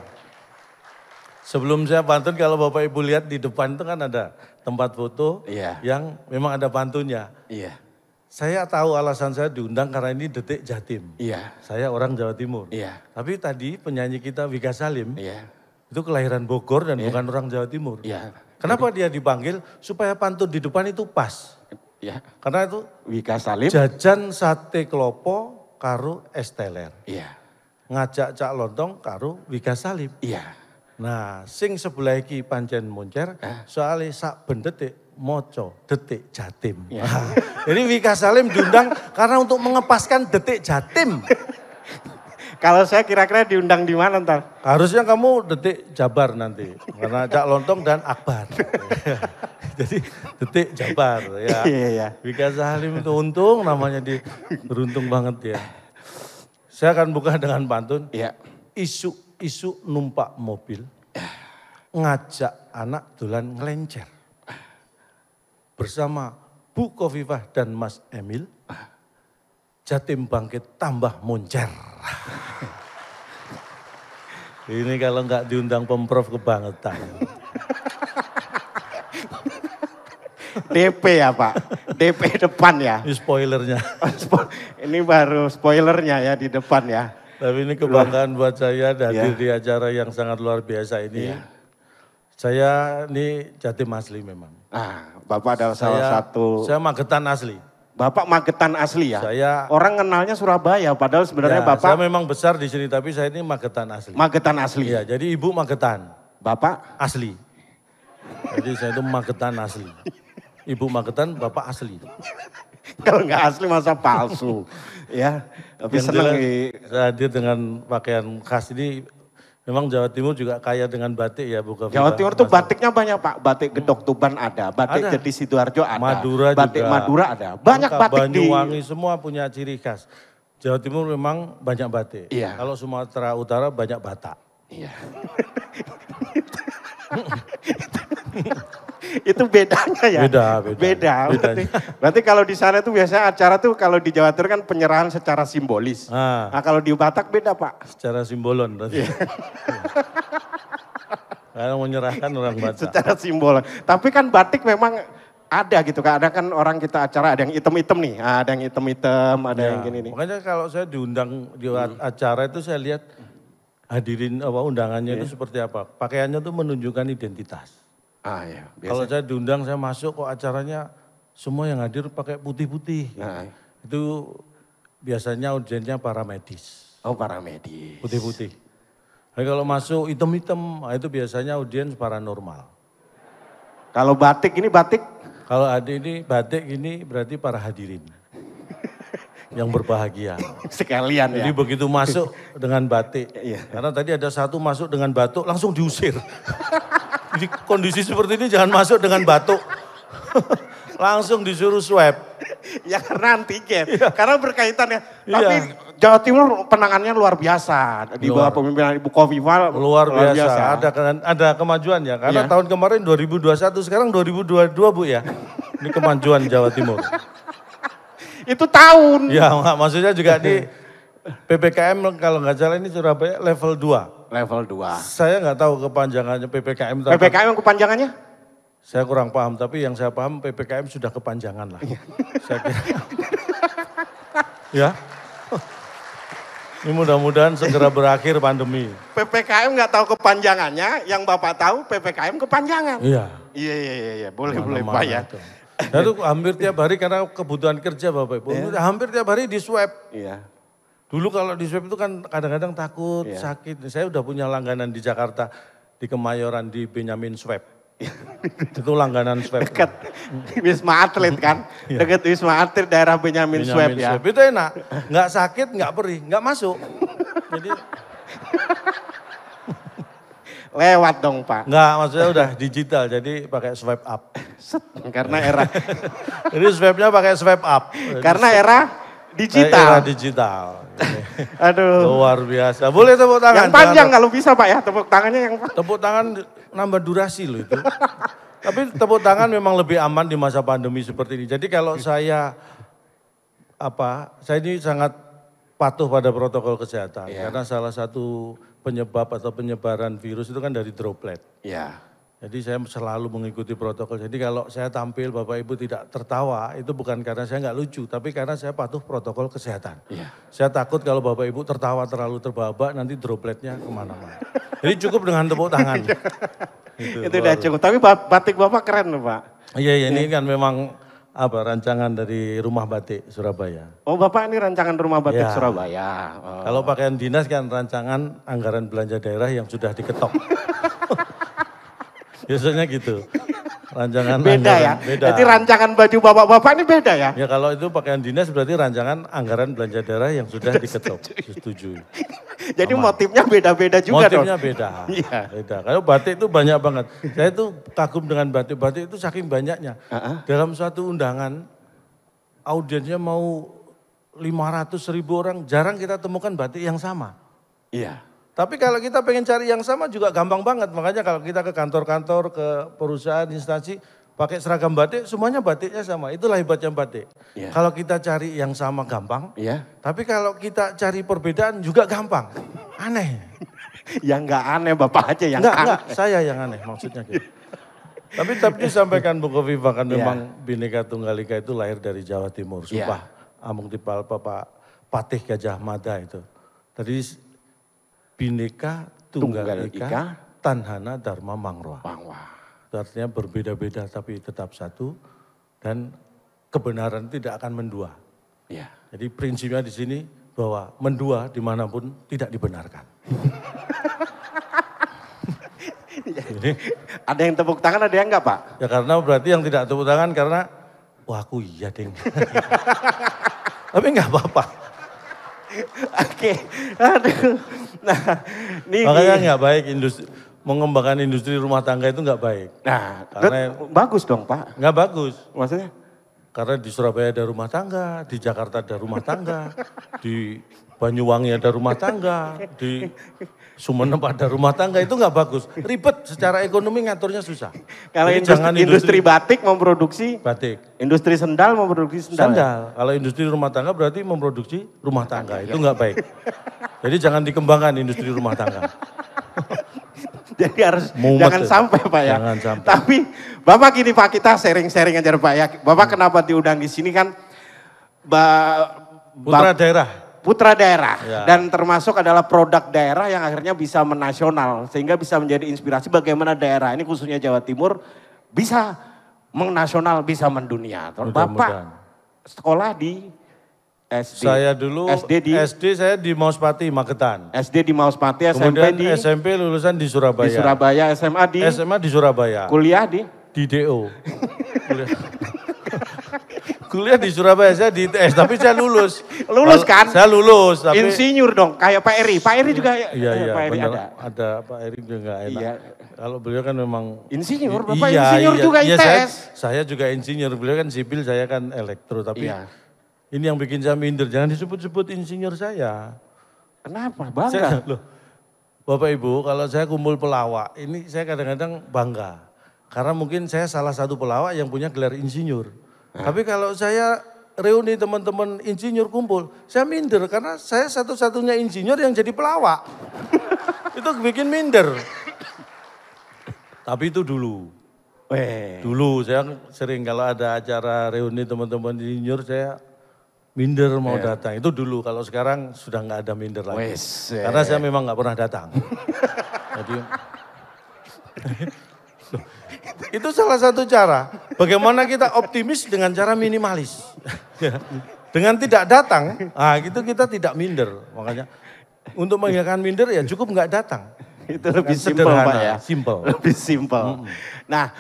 Sebelum saya pantun kalau Bapak Ibu lihat di depan itu kan ada tempat foto yang memang ada pantunnya. Iya. Saya tahu alasan saya diundang karena ini Detik Jatim. Iya. Saya orang Jawa Timur. Iya. Tapi tadi penyanyi kita Wika Salim Iya. itu kelahiran Bogor dan bukan orang Jawa Timur. Iya. Kenapa dia dipanggil? Supaya pantun di depan itu pas. Iya. Karena itu Wika Salim. jajan sate klopo karo es teler. Iya. Ngajak Cak Lontong karo Wika Salim. Iya. Nah, sing sebelah iki pancen moncer, soalnya sak ben detik moco Detik Jatim. Iya. Nah, jadi Wika Salim diundang karena untuk mengepaskan Detik Jatim. Kalau saya kira-kira diundang di mana ntar? Harusnya kamu Detik Jabar nanti, karena Cak Lontong dan Akbar. Jadi Detik Jabar ya. Iya, iya. Wika Salim itu untung namanya beruntung banget ya. Saya akan buka dengan pantun. Iya. Isu numpak mobil, ngajak anak dolan ngelencer. Bersama Bu Khofifah dan Mas Emil, Jatim bangkit tambah moncer. Ini kalau nggak diundang Pemprov kebangetan. DP ya Pak, DP depan ya. Ini spoilernya. Ini baru spoilernya ya di depan ya. Tapi ini kebanggaan buat saya hadir di acara yang sangat luar biasa ini. Saya ini Jatim asli memang. Bapak adalah salah satu. Saya Magetan asli. Bapak Magetan asli ya? Saya orang kenalnya Surabaya, padahal sebenarnya Bapak. Saya memang besar di sini, tapi saya ini Magetan asli. Magetan asli. Iya, jadi ibu Magetan. Bapak asli. Jadi saya itu Magetan asli. Ibu Magetan, bapak asli. Kalau nggak asli masa palsu, ya. Tapi senang saya hadir dengan pakaian khas ini. Memang Jawa Timur juga kaya dengan batik ya, Bu Kofifa. Jawa Timur tuh batiknya banyak Pak. Batik Gedok Tuban ada, batik Jati Sidoarjo ada, Madura batik juga. Madura ada. Banyak batik Banyuwangi semua punya ciri khas. Jawa Timur memang banyak batik. Iya. Kalau Sumatera Utara banyak Batak. Iya. Itu bedanya ya? Beda. Berarti kalau di sana tuh biasanya acara tuh kalau di Jawa Timur kan penyerahan secara simbolis. Nah kalau di Batak beda Pak? Secara simbolon berarti. Karena menyerahkan orang Batak. Secara simbolon. Tapi kan batik memang ada gitu kan. Ada kan orang kita acara ada yang item-item nih. Ada yang item-item, ada yang gini nih. Makanya kalau saya diundang di acara itu saya lihat hadirin undangannya itu seperti apa. Pakaiannya tuh menunjukkan identitas. Iya. Kalau saya diundang, saya masuk kok acaranya semua yang hadir pakai putih-putih. Itu biasanya audiensnya para medis. Oh para medis. Putih-putih. Tapi kalau masuk hitam-hitam, itu biasanya audiens paranormal. Kalau batik ini batik? Kalau ada ini batik ini berarti para hadirin. Yang berbahagia. Sekalian ya. Jadi begitu masuk dengan batik. Karena tadi ada satu masuk dengan batuk langsung diusir. Di kondisi seperti ini jangan masuk dengan batuk. Langsung disuruh swab. Ya karena antigen. Karena berkaitan ya. Tapi Jawa Timur penanganannya luar biasa. Di bawah pemimpinan Ibu Kofifa luar biasa. Ada kemajuan ya. Karena tahun kemarin 2021, sekarang 2022 Bu ya. Ini kemajuan Jawa Timur. Itu tahun. Ya maksudnya juga di PPKM kalau nggak salah ini Surabaya level 2. Level 2. Saya nggak tahu kepanjangannya PPKM. PPKM kepanjangannya? Saya kurang paham, tapi yang saya paham PPKM sudah kepanjangan lah. Saya kira. Ya. Ini mudah-mudahan segera berakhir pandemi. PPKM nggak tahu kepanjangannya, yang Bapak tahu PPKM kepanjangan. Iya. Iya. Boleh Pak ya. Saya tuh hampir tiap hari karena kebutuhan kerja Bapak Ibu. Hampir tiap hari di swab. Iya. Dulu kalau di swab itu kan kadang-kadang takut, sakit. Saya udah punya langganan di Jakarta, di Kemayoran, di Benyamin Swab. Itu langganan swab. Dekat Wisma Atlet kan? Dekat Wisma Atlet daerah Benyamin Swab ya. Itu enak, nggak sakit, nggak perih, nggak masuk. Jadi lewat dong Pak. Nggak, maksudnya udah digital, jadi pakai swipe up. Karena era. Jadi swabnya pakai swipe up. Karena era digital. Era digital. Aduh. Luar biasa. Boleh tepuk tangan. Yang panjang kalau bisa Pak ya, tepuk tangannya yang tepuk tangan nambah durasi loh itu. Tapi tepuk tangan memang lebih aman di masa pandemi seperti ini. Jadi kalau saya ini sangat patuh pada protokol kesehatan. Karena salah satu penyebab atau penyebaran virus itu kan dari droplet. Iya. Jadi saya selalu mengikuti protokol. Jadi kalau saya tampil Bapak Ibu tidak tertawa, itu bukan karena saya nggak lucu, tapi karena saya patuh protokol kesehatan. Iya. Saya takut kalau Bapak Ibu tertawa terlalu terbahak, nanti dropletnya kemana-mana. Jadi cukup dengan tepuk tangan. Itu udah cukup, tapi batik Bapak keren loh Pak. Iya, ini kan memang rancangan dari Rumah Batik Surabaya. Oh Bapak ini rancangan Rumah Batik Surabaya. Oh. Kalau pakaian dinas kan rancangan anggaran belanja daerah yang sudah diketok. Biasanya gitu. Rancangan beda anggaran, ya. Beda. Jadi rancangan baju bapak-bapak ini beda ya. Ya kalau itu pakaian dinas berarti rancangan anggaran belanja daerah yang sudah diketok, disetujui. Jadi motifnya beda-beda juga motifnya dong. Beda. Iya. Beda. Kalau batik itu banyak banget. Saya tuh kagum dengan batik. Batik itu saking banyaknya. Dalam suatu undangan audiensnya mau 500.000 orang, jarang kita temukan batik yang sama. Iya. Tapi kalau kita pengen cari yang sama juga gampang banget. Makanya kalau kita ke kantor-kantor, ke perusahaan, instansi, pakai seragam batik, semuanya batiknya sama. Itulah hebatnya batik. Yeah. Kalau kita cari yang sama gampang, yeah. Tapi kalau kita cari perbedaan juga gampang. Aneh. Yang nggak aneh Bapak aja yang aneh. Enggak, saya yang aneh maksudnya gitu. Tapi disampaikan Bu Kofifa kan memang Bhinneka Tunggal Ika itu lahir dari Jawa Timur. Sumpah Amung Tipal Bapak Patih Gajah Mada itu. Tadi Bhinneka Tunggal Ika, Tanhana Dharma Mangwa. Itu artinya berbeda-beda tapi tetap satu dan kebenaran tidak akan mendua. Ya. Jadi prinsipnya di sini bahwa mendua dimanapun tidak dibenarkan. Jadi, ada yang tepuk tangan, ada yang enggak Pak? Ya karena berarti yang tidak tepuk tangan karena, wah aku iya deng. Tapi enggak apa-apa. Oke, aduh. Nah, ini makanya enggak baik mengembangkan industri rumah tangga itu enggak baik. Nah, karena bagus dong Pak. Enggak bagus. Maksudnya? Karena di Surabaya ada rumah tangga, di Jakarta ada rumah tangga, di Banyuwangi ada rumah tangga, di Sumeneb ada rumah tangga, itu enggak bagus. Ribet secara ekonomi ngaturnya susah. Kalau industri batik memproduksi batik. Industri sendal memproduksi sendal. Sandal. Kalau industri rumah tangga berarti memproduksi rumah tangga. Itu enggak baik. Jadi jangan dikembangkan industri rumah tangga. Jadi harus jangan sampai Pak ya. Jangan sampai. Tapi Bapak gini Pak, kita sharing-sharing aja Pak ya. Bapak kenapa diundang di sini kan putra daerah. Putra daerah Ya. dan termasuk adalah produk daerah yang akhirnya bisa menasional sehingga bisa menjadi inspirasi bagaimana daerah ini khususnya Jawa Timur bisa menasional, bisa mendunia. Bapak sekolah di SD. Saya dulu SD saya di Mauspati, Magetan. SD di Mauspati, Kemudian SMP di SMP lulusan di Surabaya. Di Surabaya, SMA di Surabaya. Kuliah di DO. Kuliah di Surabaya, saya di ITS, tapi saya lulus. Lulus kan? Saya lulus. Tapi insinyur dong, kayak Pak Eri. Pak Eri juga iya, Pak Eri benar, ada Pak Eri juga nggak enak. Iya. Kalau beliau kan memang insinyur, Bapak insinyur juga ITS. Saya juga insinyur, beliau kan sipil, saya kan elektro. Tapi ini yang bikin saya minder, jangan disebut-sebut insinyur saya. Kenapa? Bangga. Loh, Bapak Ibu, kalau saya kumpul pelawak, ini saya kadang-kadang bangga. Karena mungkin saya salah satu pelawak yang punya gelar insinyur. Tapi kalau saya reuni teman-teman insinyur kumpul, saya minder karena saya satu-satunya insinyur yang jadi pelawak. Itu bikin minder. Tapi itu dulu. Dulu saya sering kalau ada acara reuni teman-teman insinyur saya minder mau datang. Itu dulu, kalau sekarang sudah nggak ada minder lagi. Karena saya memang nggak pernah datang. Jadi itu salah satu cara. Bagaimana kita optimis dengan cara minimalis. Dengan tidak datang, gitu kita tidak minder. Makanya untuk menghilangkan minder ya cukup nggak datang. Itu lebih simpel Pak ya. Simpel. Lebih simpel. Nah,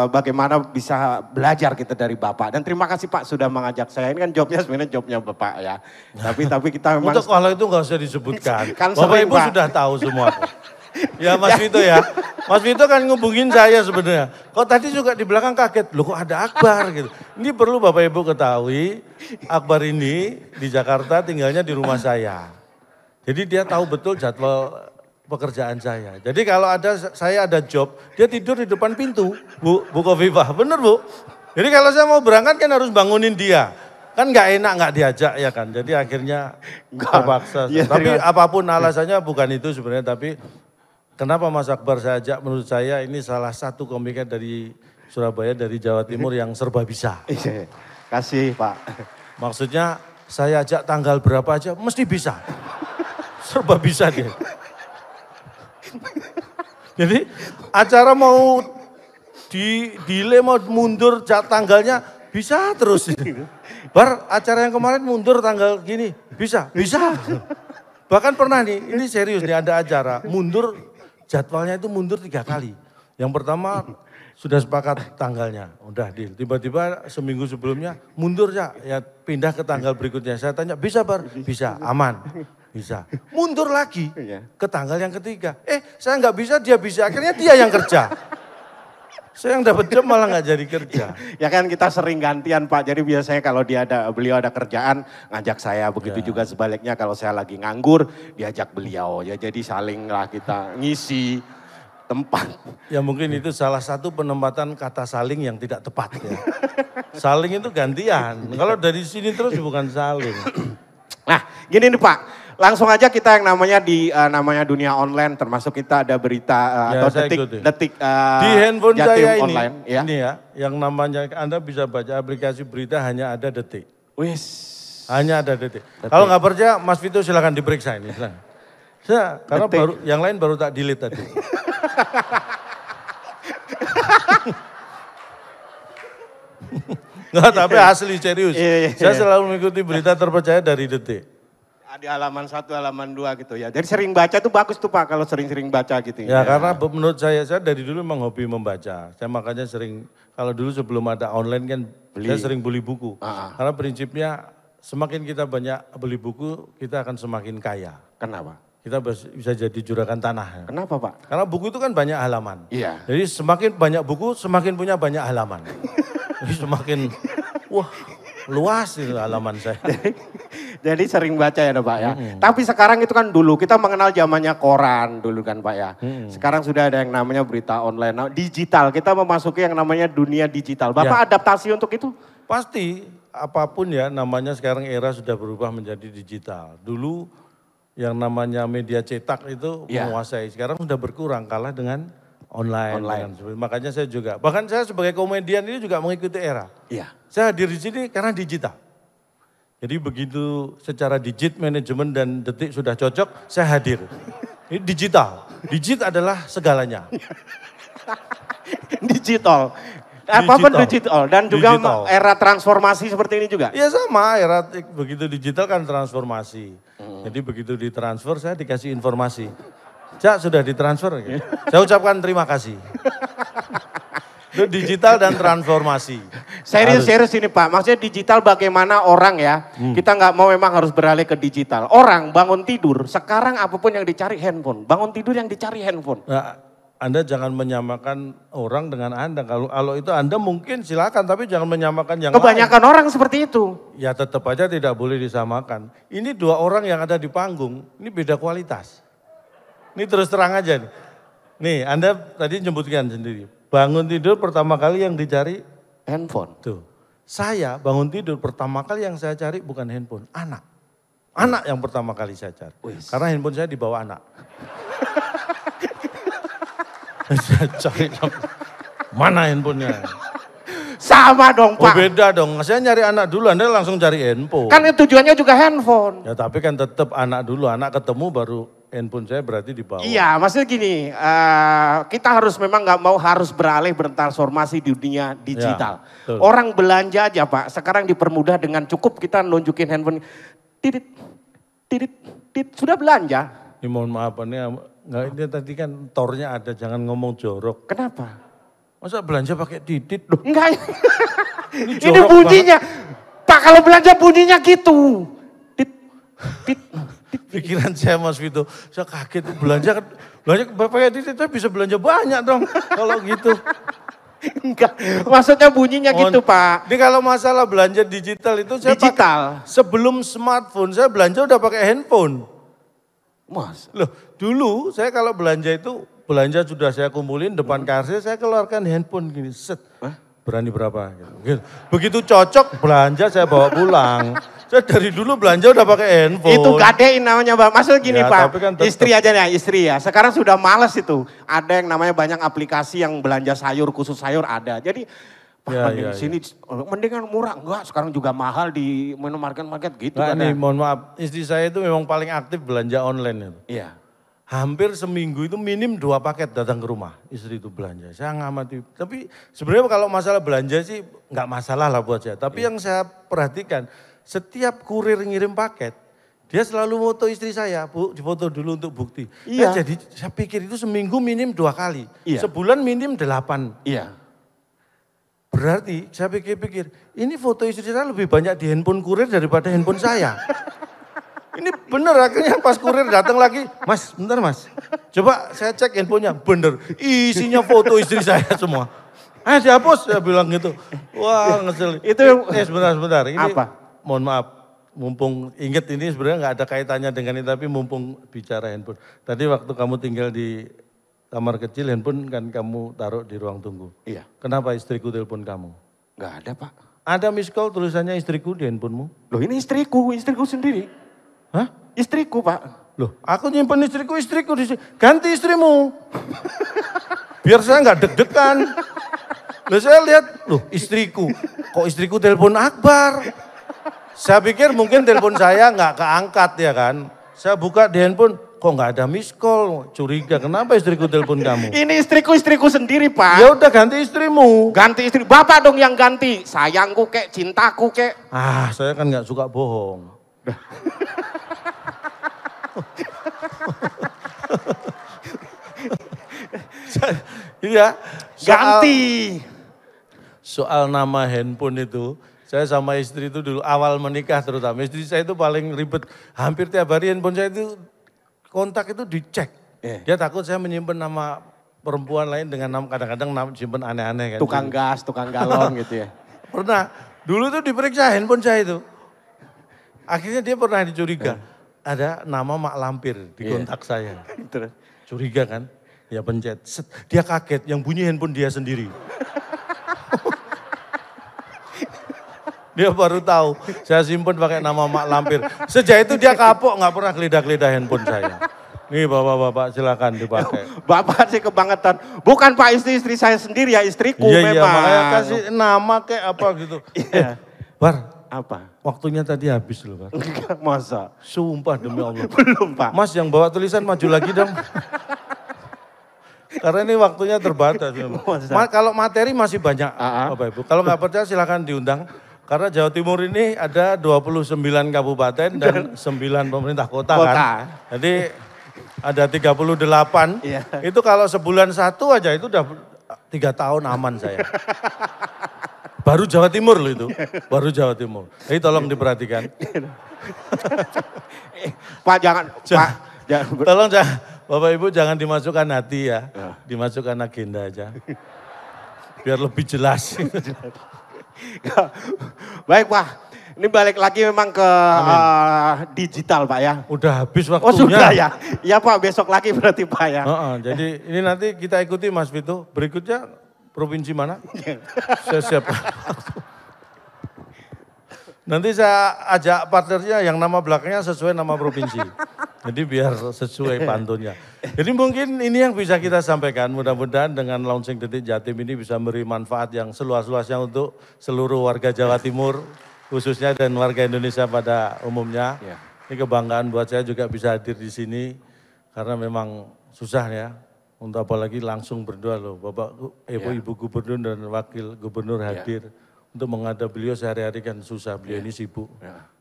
bagaimana bisa belajar kita dari Bapak. Dan terima kasih Pak sudah mengajak saya. Ini kan sebenarnya jobnya Bapak ya. Tapi kita memang. Untuk kalau itu nggak usah disebutkan. Kan Bapak sering, Ibu Pak. sudah tahu semua. Ya Mas Vito ya. Mas Vito kan ngubungin saya sebenarnya. Kok tadi juga di belakang kaget, loh kok ada Akbar gitu. Ini perlu Bapak Ibu ketahui, Akbar ini di Jakarta tinggalnya di rumah saya. Jadi dia tahu betul jadwal pekerjaan saya. Jadi kalau saya ada job, dia tidur di depan pintu, Bu Kofifa. Bener Bu? Jadi kalau saya mau berangkat kan harus bangunin dia. Kan nggak enak nggak diajak ya kan. Jadi akhirnya terpaksa. Ya, tapi apapun alasannya bukan itu sebenarnya. Tapi kenapa Mas Akbar saya ajak? Menurut saya ini salah satu komiker dari Surabaya, dari Jawa Timur yang serba bisa. Kasih Pak. Maksudnya saya ajak tanggal berapa aja mesti bisa. Serba bisa dia. Jadi acara mau delay mau mundur tanggalnya bisa terus. Bar acara yang kemarin mundur tanggal gini bisa. Bahkan pernah nih, ini serius nih ada acara mundur jadwalnya itu mundur 3 kali. Yang pertama sudah sepakat tanggalnya, udah deal. Tiba-tiba seminggu sebelumnya mundur ya pindah ke tanggal berikutnya. Saya tanya bisa Bar? Bisa, aman. Bisa. Mundur lagi ke tanggal yang ketiga. Saya nggak bisa, dia bisa. Akhirnya dia yang kerja. Saya yang dapat job malah nggak jadi kerja. Ya kan kita sering gantian Pak. Jadi biasanya kalau beliau ada kerjaan ngajak saya. Begitu juga sebaliknya kalau saya lagi nganggur diajak beliau. Ya jadi salinglah kita ngisi tempat. Ya mungkin itu salah satu penempatan kata saling yang tidak tepat ya. Saling itu gantian. Kalau dari sini terus bukan saling. Nah gini nih Pak. Langsung aja kita yang namanya di namanya dunia online, termasuk kita ada berita atau detik di handphone Jatim saya ini, online, ya. ini ya, yang namanya Anda bisa baca aplikasi berita hanya ada Detik. Wis. Hanya ada Detik. Kalau nggak percaya, Mas Vito silakan diperiksa ini. Karena Detik. baru yang lain baru tak delete tadi. Nggak, tapi asli serius. Saya selalu mengikuti berita terpercaya dari Detik. Di halaman 1, halaman 2 gitu ya. Jadi sering baca tuh bagus tuh Pak kalau sering-sering baca gitu. Ya karena menurut saya dari dulu memang hobi membaca. Saya makanya sering, kalau dulu sebelum ada online kan saya sering beli buku. Karena prinsipnya semakin kita banyak beli buku, kita akan semakin kaya. Kenapa? Kita bisa jadi juragan tanah. Kenapa Pak? Karena buku itu kan banyak halaman. Iya. Jadi semakin banyak buku, semakin punya banyak halaman. Jadi semakin, wah luas itu halaman saya. Jadi sering baca ya Pak ya. Tapi sekarang itu kan dulu kita mengenal zamannya koran dulu kan Pak ya. Sekarang sudah ada yang namanya berita online. Nah, digital, kita memasuki yang namanya dunia digital. Bapak adaptasi untuk itu? Pasti, apapun ya namanya sekarang era sudah berubah menjadi digital. Dulu yang namanya media cetak itu menguasai. Sekarang sudah berkurang, kalah dengan online. Makanya saya juga, bahkan saya sebagai komedian ini juga mengikuti era. Iya. Saya hadir di sini karena digital. Jadi begitu secara digit, manajemen dan Detik sudah cocok, saya hadir. Ini digital. Digit adalah segalanya. Digital. Apapun digital. Dan juga era transformasi seperti ini juga? Iya sama, era begitu digital kan transformasi. Jadi begitu ditransfer saya dikasih informasi. Cak sudah ditransfer. Gitu. Saya ucapkan terima kasih. Itu digital dan transformasi. Serius ini Pak, maksudnya digital bagaimana orang ya, kita nggak mau memang harus beralih ke digital. Orang bangun tidur, sekarang apapun yang dicari handphone, bangun tidur yang dicari handphone. Nah, Anda jangan menyamakan orang dengan Anda, kalau itu Anda mungkin silakan, tapi jangan menyamakan yang kebanyakan lain. Orang seperti itu. Ya tetap aja tidak boleh disamakan. Ini dua orang yang ada di panggung, ini beda kualitas. Ini terus terang aja nih. Nih Anda tadi nyebutkan sendiri. Bangun tidur pertama kali yang dicari handphone. Tuh. Saya bangun tidur pertama kali yang saya cari bukan handphone, anak. Anak yang pertama kali saya cari. Karena handphone saya dibawa anak. Saya cari mana handphonenya. Sama dong Pak. Oh beda dong, saya nyari anak dulu, Anda langsung cari handphone. Kan tujuannya juga handphone. Ya tapi kan tetap anak dulu, anak ketemu baru handphone saya berarti di bawah. Iya, maksudnya gini, kita harus memang nggak mau harus beralih bertransformasi di dunia digital. Ya, orang belanja aja Pak, sekarang dipermudah dengan cukup kita nunjukin handphone, titit, sudah belanja. Ini mohon maaf, ini tadi kan tornya ada, jangan ngomong jorok. Kenapa? Masa belanja pakai titit? Loh, enggak, ini bunyinya, Pak kalau belanja bunyinya gitu. Pikiran saya Mas Vito, saya kaget belanja pakai titit bisa belanja banyak dong kalau gitu. Enggak, maksudnya bunyinya gitu Pak. Ini kalau masalah belanja digital itu saya pakai, sebelum smartphone saya belanja udah pakai handphone. Mas. Loh dulu saya kalau belanja itu, belanja sudah saya kumpulin depan kasir saya keluarkan handphone gini, set. Berani berapa? Gitu. Begitu cocok belanja saya bawa pulang. Saya dari dulu belanja udah pakai handphone. Itu gadein namanya Pak. Maksudnya gini ya, Pak, kan istri aja nih, istri ya. Sekarang sudah males itu. Ada yang namanya banyak aplikasi yang belanja sayur, khusus sayur ada. Jadi Pak mending sini mendingan murah. Enggak, sekarang juga mahal di market gitu. Nah, nih, mohon maaf, istri saya itu memang paling aktif belanja online itu. Iya. Hampir seminggu itu minim 2 paket datang ke rumah, istri itu belanja. Saya ngamati, tapi sebenarnya kalau masalah belanja sih nggak masalah lah buat saya. Tapi yang saya perhatikan, setiap kurir ngirim paket, dia selalu foto istri saya, Bu, difoto dulu untuk bukti. Iya. Nah, jadi saya pikir itu seminggu minim 2 kali, iya. Sebulan minim 8. Iya. Berarti saya pikir-pikir, ini foto istri saya lebih banyak di handphone kurir daripada handphone saya. Ini bener akhirnya pas kurir datang lagi, Mas bentar Mas, coba saya cek handphonenya, bener isinya foto istri saya semua. Dihapus, saya bilang gitu. Wah ngeselin. Itu sebentar. Ini apa? Mohon maaf, mumpung inget ini sebenarnya nggak ada kaitannya dengan ini, tapi mumpung bicara handphone. Tadi waktu kamu tinggal di kamar kecil, handphone kan kamu taruh di ruang tunggu. Iya. Kenapa istriku telepon kamu? Nggak ada Pak. Ada miss call tulisannya istriku di handphonemu. Loh ini istriku sendiri. Hah? Istriku, Pak. Loh, aku nyimpen istriku di sini. Ganti istrimu. Biar saya nggak deg-degan. Loh, saya lihat, loh istriku. Kok istriku telepon Akbar? Saya pikir mungkin telepon saya nggak keangkat ya kan. Saya buka di handphone, kok nggak ada miss call. Curiga, kenapa istriku telepon kamu? Ini istriku sendiri, Pak. Ya udah ganti istrimu. Ganti istri, Bapak dong yang ganti. Sayangku kek, cintaku kek. Ah, saya kan nggak suka bohong. Iya, ganti. Soal nama handphone itu, saya sama istri itu dulu awal menikah terutama, istri saya itu paling ribet. Hampir tiap hari handphone saya itu kontak itu dicek. Dia takut saya menyimpan nama perempuan lain dengan nama, kadang-kadang nama simpen aneh-aneh kan. Tukang gas, tukang galon gitu ya. Pernah, dulu tuh diperiksa handphone saya itu. Akhirnya dia pernah dicuriga. Ada nama Mak Lampir di kontak saya. Curiga kan? Ya pencet. Set. Dia kaget, yang bunyi handphone dia sendiri. Dia baru tahu, saya simpen pakai nama Mak Lampir. Sejak itu dia kapok, nggak pernah geledah-geledah handphone saya. Nih bapak-bapak silakan dipakai. Bapak sih kebangetan. Bukan Pak, istri saya sendiri ya, istriku memang. Iya, makanya kasih nama kayak apa gitu. Bar. Apa? Waktunya tadi habis loh, Bar. Masa? Sumpah demi Allah. Belum, Pak. Mas yang bawa tulisan maju lagi dong. Karena ini waktunya terbatas. Kalau materi masih banyak, Bapak Ibu. Kalau nggak percaya silakan diundang. Karena Jawa Timur ini ada 29 kabupaten dan 9 pemerintah kota kan. Jadi ada 38. Itu kalau sebulan satu aja itu udah 3 tahun aman saya. Baru Jawa Timur loh itu. Baru Jawa Timur. Jadi tolong diperhatikan. Pak jangan, Pak. Tolong Bapak Ibu jangan dimasukkan hati ya. Dimasukkan agenda aja. Biar lebih jelas. Baik Pak, ini balik lagi memang ke digital Pak ya. Udah habis waktunya. Oh sudah ya? Iya Pak, besok lagi berarti Pak ya. Jadi ini nanti kita ikuti Mas Vito. Berikutnya provinsi mana? Saya siap. Nanti saya ajak partnernya yang nama belakangnya sesuai nama provinsi. Jadi biar sesuai pantunnya. Jadi mungkin ini yang bisa kita sampaikan. Mudah-mudahan dengan launching Detik Jatim ini bisa memberi manfaat yang seluas-luasnya untuk seluruh warga Jawa Timur. Khususnya dan warga Indonesia pada umumnya. Ini kebanggaan buat saya juga bisa hadir di sini. Karena memang susah ya. Untuk apalagi langsung berdoa loh. Bapak, Ibu Gubernur dan Wakil Gubernur hadir. Untuk menghadap beliau sehari-hari kan susah, beliau ini sibuk.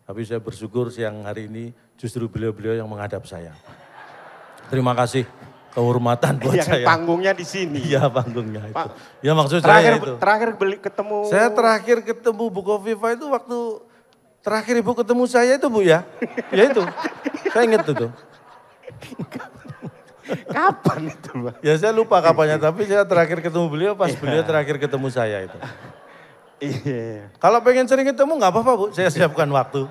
Tapi saya bersyukur siang hari ini justru beliau-beliau yang menghadap saya. Terima kasih, kehormatan buat saya. Panggungnya di sini. Iya panggungnya itu. Ya maksud terakhir, saya itu. Terakhir ketemu. Saya terakhir ketemu Bu Kofifa itu waktu terakhir Ibu ketemu saya itu Bu ya. Ya itu, saya ingat itu. Kapan itu Pak? Ya saya lupa kapannya, tapi saya terakhir ketemu beliau pas beliau terakhir ketemu saya itu. Iya. Kalau pengen sering ketemu nggak apa-apa Bu, saya siapkan waktu.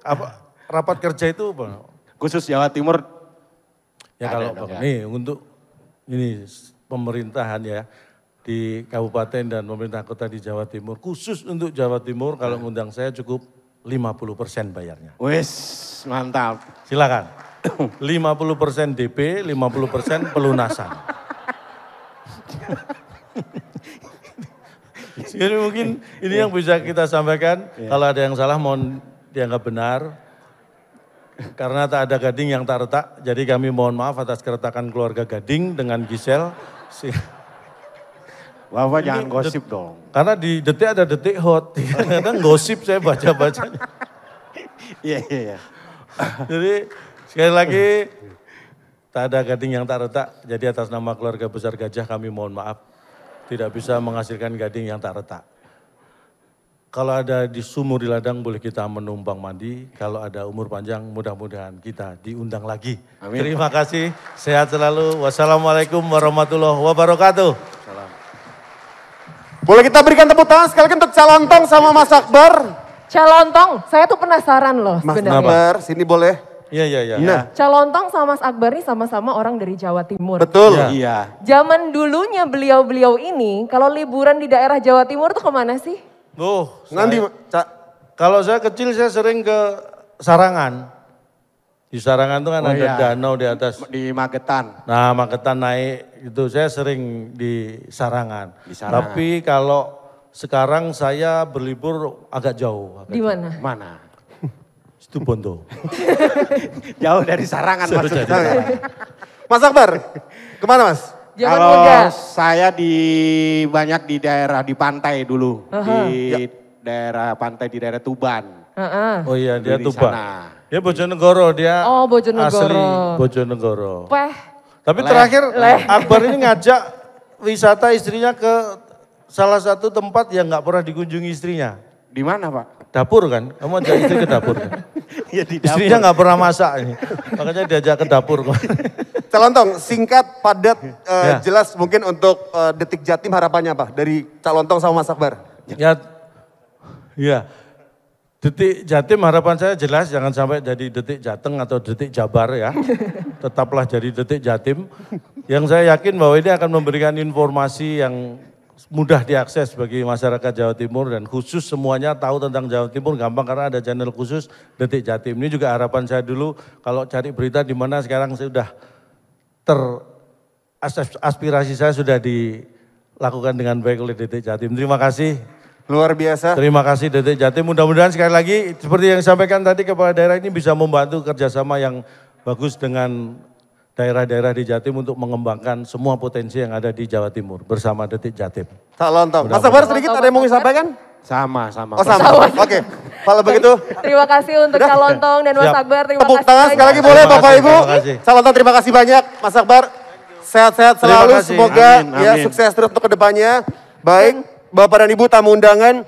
Apa rapat kerja itu apa? Khusus Jawa Timur. Ya kalau nih untuk ini pemerintahan ya di kabupaten dan pemerintah kota di Jawa Timur, khusus untuk Jawa Timur kalau ngundang saya cukup 50% bayarnya. Wes mantap. Silakan. 50% DP, 50% pelunasan. Jadi mungkin ini yang bisa kita sampaikan. Kalau ada yang salah mohon dianggap benar. Karena tak ada gading yang tak retak. Jadi kami mohon maaf atas keretakan keluarga Gading dengan Gisel. Bapak jangan gosip dong. Karena di Detik ada Detik Hot. Kadang gosip saya baca-bacanya. Iya. Jadi sekali lagi tak ada gading yang tak retak. Jadi atas nama keluarga besar Gajah kami mohon maaf. Tidak bisa menghasilkan gading yang tak retak. Kalau ada di sumur di ladang boleh kita menumpang mandi. Kalau ada umur panjang mudah-mudahan kita diundang lagi. Amin. Terima kasih, sehat selalu. Wassalamualaikum warahmatullahi wabarakatuh. Boleh kita berikan tepuk tangan sekali lagi untuk Calontong sama Mas Akbar. Calontong, saya tuh penasaran loh Mas sebenarnya. Akbar, sini boleh. Iya. Nah. Calontong sama Mas Akbar ini sama-sama orang dari Jawa Timur. Betul. Iya. Zaman dulunya beliau-beliau ini, kalau liburan di daerah Jawa Timur tuh kemana sih? Kalau saya kecil saya sering ke Sarangan. Di Sarangan itu kan ada iya. danau di atas. Di Magetan. Nah, Magetan naik itu saya sering di Sarangan. Di Sarangan. Tapi kalau sekarang saya berlibur agak jauh. Di mana? Mana? Situ Bondo. Jauh dari Sarangan maksudnya. Mas Akbar, kemana Mas? Zaman Kalau muda. saya banyak di daerah di pantai dulu. Di daerah pantai di daerah Tuban. Oh iya, dia Di Tuban. sana. Dia Bojonegoro, dia Oh, Bojonegoro. asli Bojonegoro. Peh. Tapi terakhir Akbar ini ngajak wisata istrinya ke salah satu tempat yang nggak pernah dikunjungi istrinya. Di mana Pak? Dapur kan? Kamu ajak istri ke dapur kan? Ya, di Istrinya nggak pernah masak ini. Makanya diajak ke dapur. Calontong, singkat, padat, Ya. jelas mungkin untuk Detik Jatim harapannya apa? Dari Calontong sama Mas Akbar. Ya, Detik Jatim harapan saya jelas jangan sampai jadi Detik Jateng atau Detik Jabar ya. Tetaplah jadi Detik Jatim. Yang saya yakin bahwa ini akan memberikan informasi yang mudah diakses bagi masyarakat Jawa Timur dan khusus semuanya tahu tentang Jawa Timur gampang karena ada channel khusus Detik Jatim. Ini juga harapan saya dulu kalau cari berita di mana sekarang saya sudah aspirasi saya sudah dilakukan dengan baik oleh Detik Jatim. Terima kasih. Luar biasa. Terima kasih Detik Jatim. Mudah-mudahan sekali lagi seperti yang disampaikan tadi kepala daerah ini bisa membantu kerjasama yang bagus dengan daerah-daerah di Jatim untuk mengembangkan semua potensi yang ada di Jawa Timur bersama Detik Jatim. Calontong. Mas Akbar sedikit ada yang mau disampaikan? Sama. Oh sama. Oke. Kalau begitu. Terima kasih untuk Calontong dan Mas Siap. Akbar. Terima Tepuk kasih tangan banyak. sekali lagi boleh Bapak Ibu. Terima kasih. Calontong terima kasih banyak. Mas Akbar sehat-sehat Terima selalu. kasih. Semoga Amin, ya amin. sukses terus untuk kedepannya. Baik Bapak dan Ibu tamu undangan.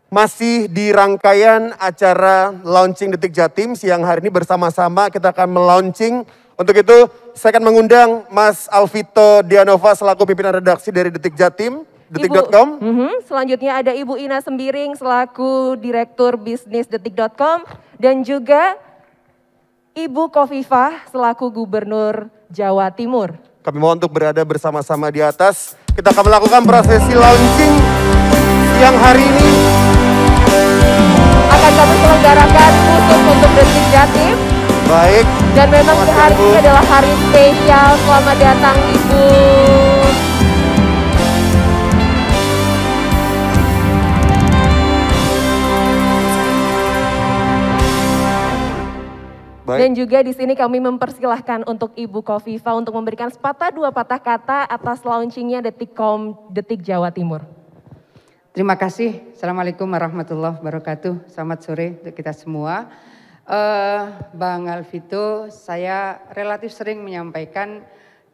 Masih di rangkaian acara launching Detik Jatim siang hari ini bersama-sama kita akan melaunching. Untuk itu saya akan mengundang Mas Alvito Dianova selaku pimpinan redaksi dari Detik Jatim, detik.com. Selanjutnya ada Ibu Ina Sembiring selaku Direktur Bisnis Detik.com dan juga Ibu Kofifah selaku Gubernur Jawa Timur. Kami mohon untuk berada bersama-sama di atas. Kita akan melakukan prosesi launching siang hari ini. Akan kami selenggarakan khusus untuk Detik Jatim. Baik. Dan memang hari ini adalah hari spesial. Selamat datang Ibu. Baik. Dan juga di sini kami mempersilahkan untuk Ibu Kofifah untuk memberikan sepatah dua patah kata atas launchingnya Detikcom Detik Jawa Timur. Terima kasih. Assalamualaikum warahmatullahi wabarakatuh. Selamat sore untuk kita semua. Bang Alvito, saya relatif sering menyampaikan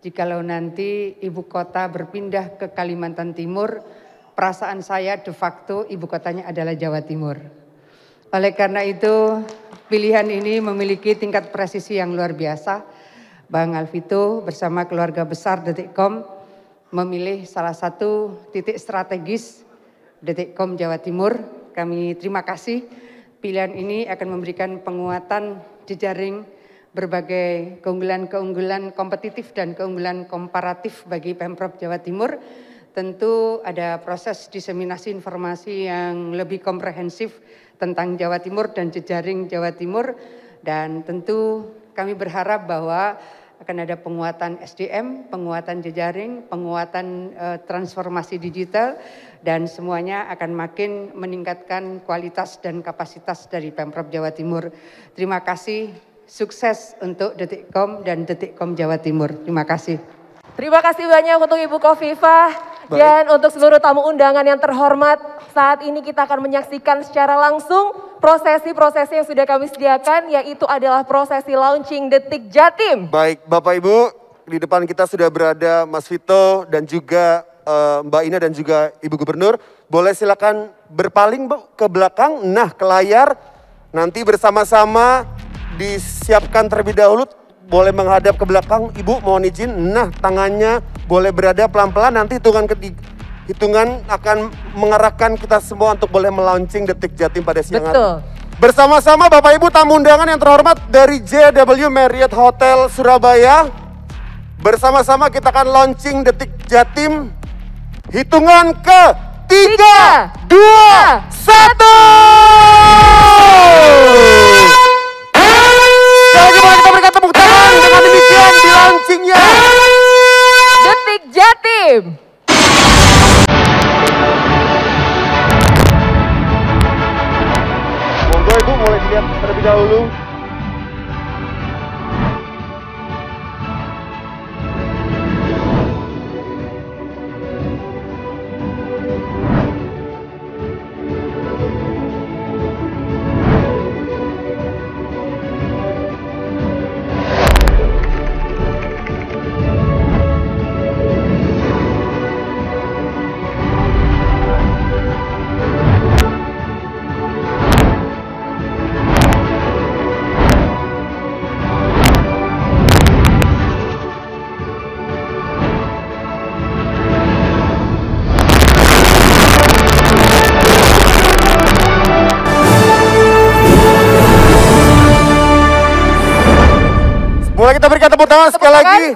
jikalau nanti ibu kota berpindah ke Kalimantan Timur, perasaan saya de facto ibu kotanya adalah Jawa Timur. Oleh karena itu, pilihan ini memiliki tingkat presisi yang luar biasa. Bang Alvito bersama keluarga besar Detikcom memilih salah satu titik strategis Detikcom Jawa Timur. Kami terima kasih. Pilihan ini akan memberikan penguatan jejaring berbagai keunggulan-keunggulan kompetitif dan keunggulan komparatif bagi Pemprov Jawa Timur. Tentu ada proses diseminasi informasi yang lebih komprehensif tentang Jawa Timur dan jejaring Jawa Timur. Dan tentu kami berharap bahwa akan ada penguatan SDM, penguatan jejaring, penguatan transformasi digital, dan semuanya akan makin meningkatkan kualitas dan kapasitas dari Pemprov Jawa Timur. Terima kasih, sukses untuk Detikcom dan Detikcom Jawa Timur. Terima kasih. Terima kasih banyak untuk Ibu Kofifah. Dan untuk seluruh tamu undangan yang terhormat, saat ini kita akan menyaksikan secara langsung prosesi-prosesi yang sudah kami sediakan, yaitu adalah prosesi launching Detik Jatim. Baik, Bapak Ibu, di depan kita sudah berada Mas Vito dan juga Mbak Ina dan juga Ibu Gubernur. Boleh silakan berpaling Bu ke belakang, nah ke layar. Nanti bersama-sama disiapkan terlebih dahulu. Boleh menghadap ke belakang, Ibu mohon izin. Nah tangannya boleh berada pelan-pelan, nanti hitungan akan mengarahkan kita semua untuk boleh melaunching Detik Jatim pada siang hari. Betul. Bersama-sama Bapak Ibu tamu undangan yang terhormat dari JW Marriott Hotel Surabaya. Bersama-sama kita akan launching Detik Jatim. Hitungan ke 3, 2, 1. launchingnya Detik Jatim. Monggo Ibu mulai dilihat terlebih dahulu. Mulai kita berikan tepuk tangan sekali lagi.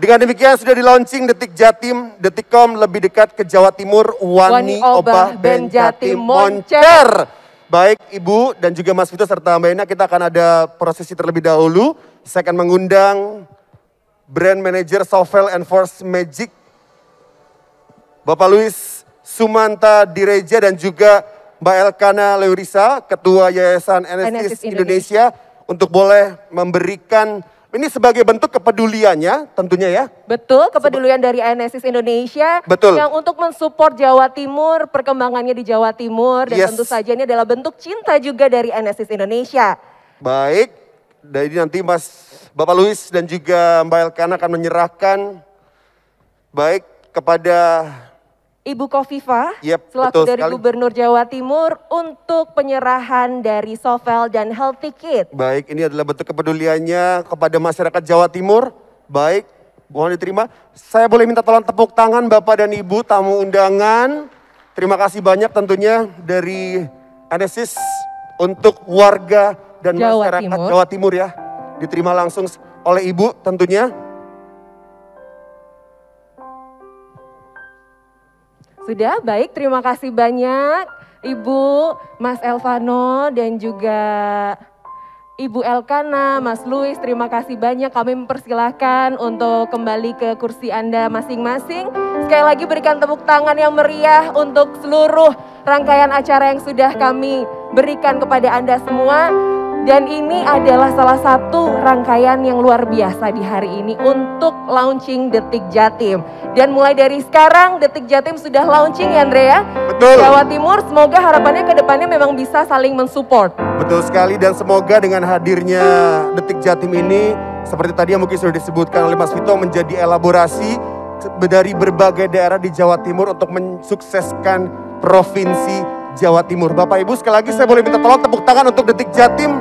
Dengan demikian sudah di launching Detik Jatim, Detikcom lebih dekat ke Jawa Timur, Wani Obah Ben Jatim Moncer. Baik Ibu dan juga Mas Vito serta Mbak Ina, kita akan ada prosesi terlebih dahulu. Saya akan mengundang Brand Manager Sovel and Force Magic, Bapak Luis Sumanta Direja dan juga Mbak Elkana Leurisa, Ketua Yayasan Enesis Indonesia, untuk boleh memberikan, ini sebagai bentuk kepeduliannya tentunya ya. Betul, kepedulian dari Enesis Indonesia. Betul. Yang untuk mensupport Jawa Timur, perkembangannya di Jawa Timur. Dan tentu saja ini adalah bentuk cinta juga dari Enesis Indonesia. Baik, dari nanti Bapak Luis dan juga Mbak Elkana akan menyerahkan baik kepada Ibu Kofifa, Yep, selaku betul dari sekali. Gubernur Jawa Timur untuk penyerahan dari Sovel dan Healthy Kit. Baik, ini adalah bentuk kepeduliannya kepada masyarakat Jawa Timur. Baik, mohon diterima. Saya boleh minta tolong tepuk tangan Bapak dan Ibu tamu undangan. Terima kasih banyak tentunya dari Enesis untuk warga dan masyarakat Jawa Timur ya. Diterima langsung oleh Ibu tentunya. Sudah, baik, terima kasih banyak Ibu, Mas Elvano dan juga Ibu Elkana, Mas Luis, terima kasih banyak. Kami mempersilahkan untuk kembali ke kursi Anda masing-masing. Sekali lagi berikan tepuk tangan yang meriah untuk seluruh rangkaian acara yang sudah kami berikan kepada Anda semua. Dan ini adalah salah satu rangkaian yang luar biasa di hari ini untuk launching Detik Jatim. Dan mulai dari sekarang Detik Jatim sudah launching ya Andre ya. Betul. Jawa Timur, semoga harapannya ke depannya memang bisa saling mensupport. Betul sekali, dan semoga dengan hadirnya Detik Jatim ini seperti tadi yang mungkin sudah disebutkan oleh Mas Vito, menjadi elaborasi dari berbagai daerah di Jawa Timur untuk mensukseskan Provinsi Jawa Timur. Bapak Ibu, sekali lagi saya boleh minta tolong tepuk tangan untuk Detik Jatim.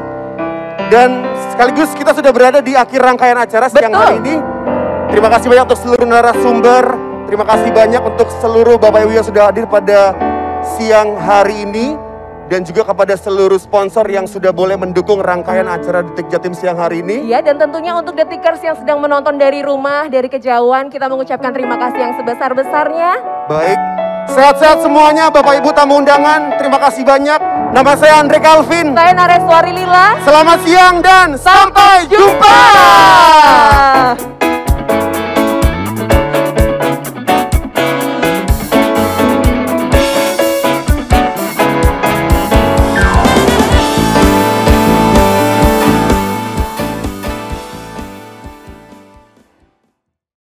Dan sekaligus kita sudah berada di akhir rangkaian acara siang hari ini. Terima kasih banyak untuk seluruh narasumber. Terima kasih banyak untuk seluruh Bapak Ibu yang sudah hadir pada siang hari ini. Dan juga kepada seluruh sponsor yang sudah boleh mendukung rangkaian acara Detik Jatim siang hari ini. Iya, dan tentunya untuk Detikers yang sedang menonton dari rumah, dari kejauhan, kita mengucapkan terima kasih yang sebesar-besarnya. Baik, sehat-sehat semuanya Bapak Ibu tamu undangan. Terima kasih banyak. Nama saya Andre Calvin. Saya Nareswari Lila. Selamat siang dan sampai jumpa.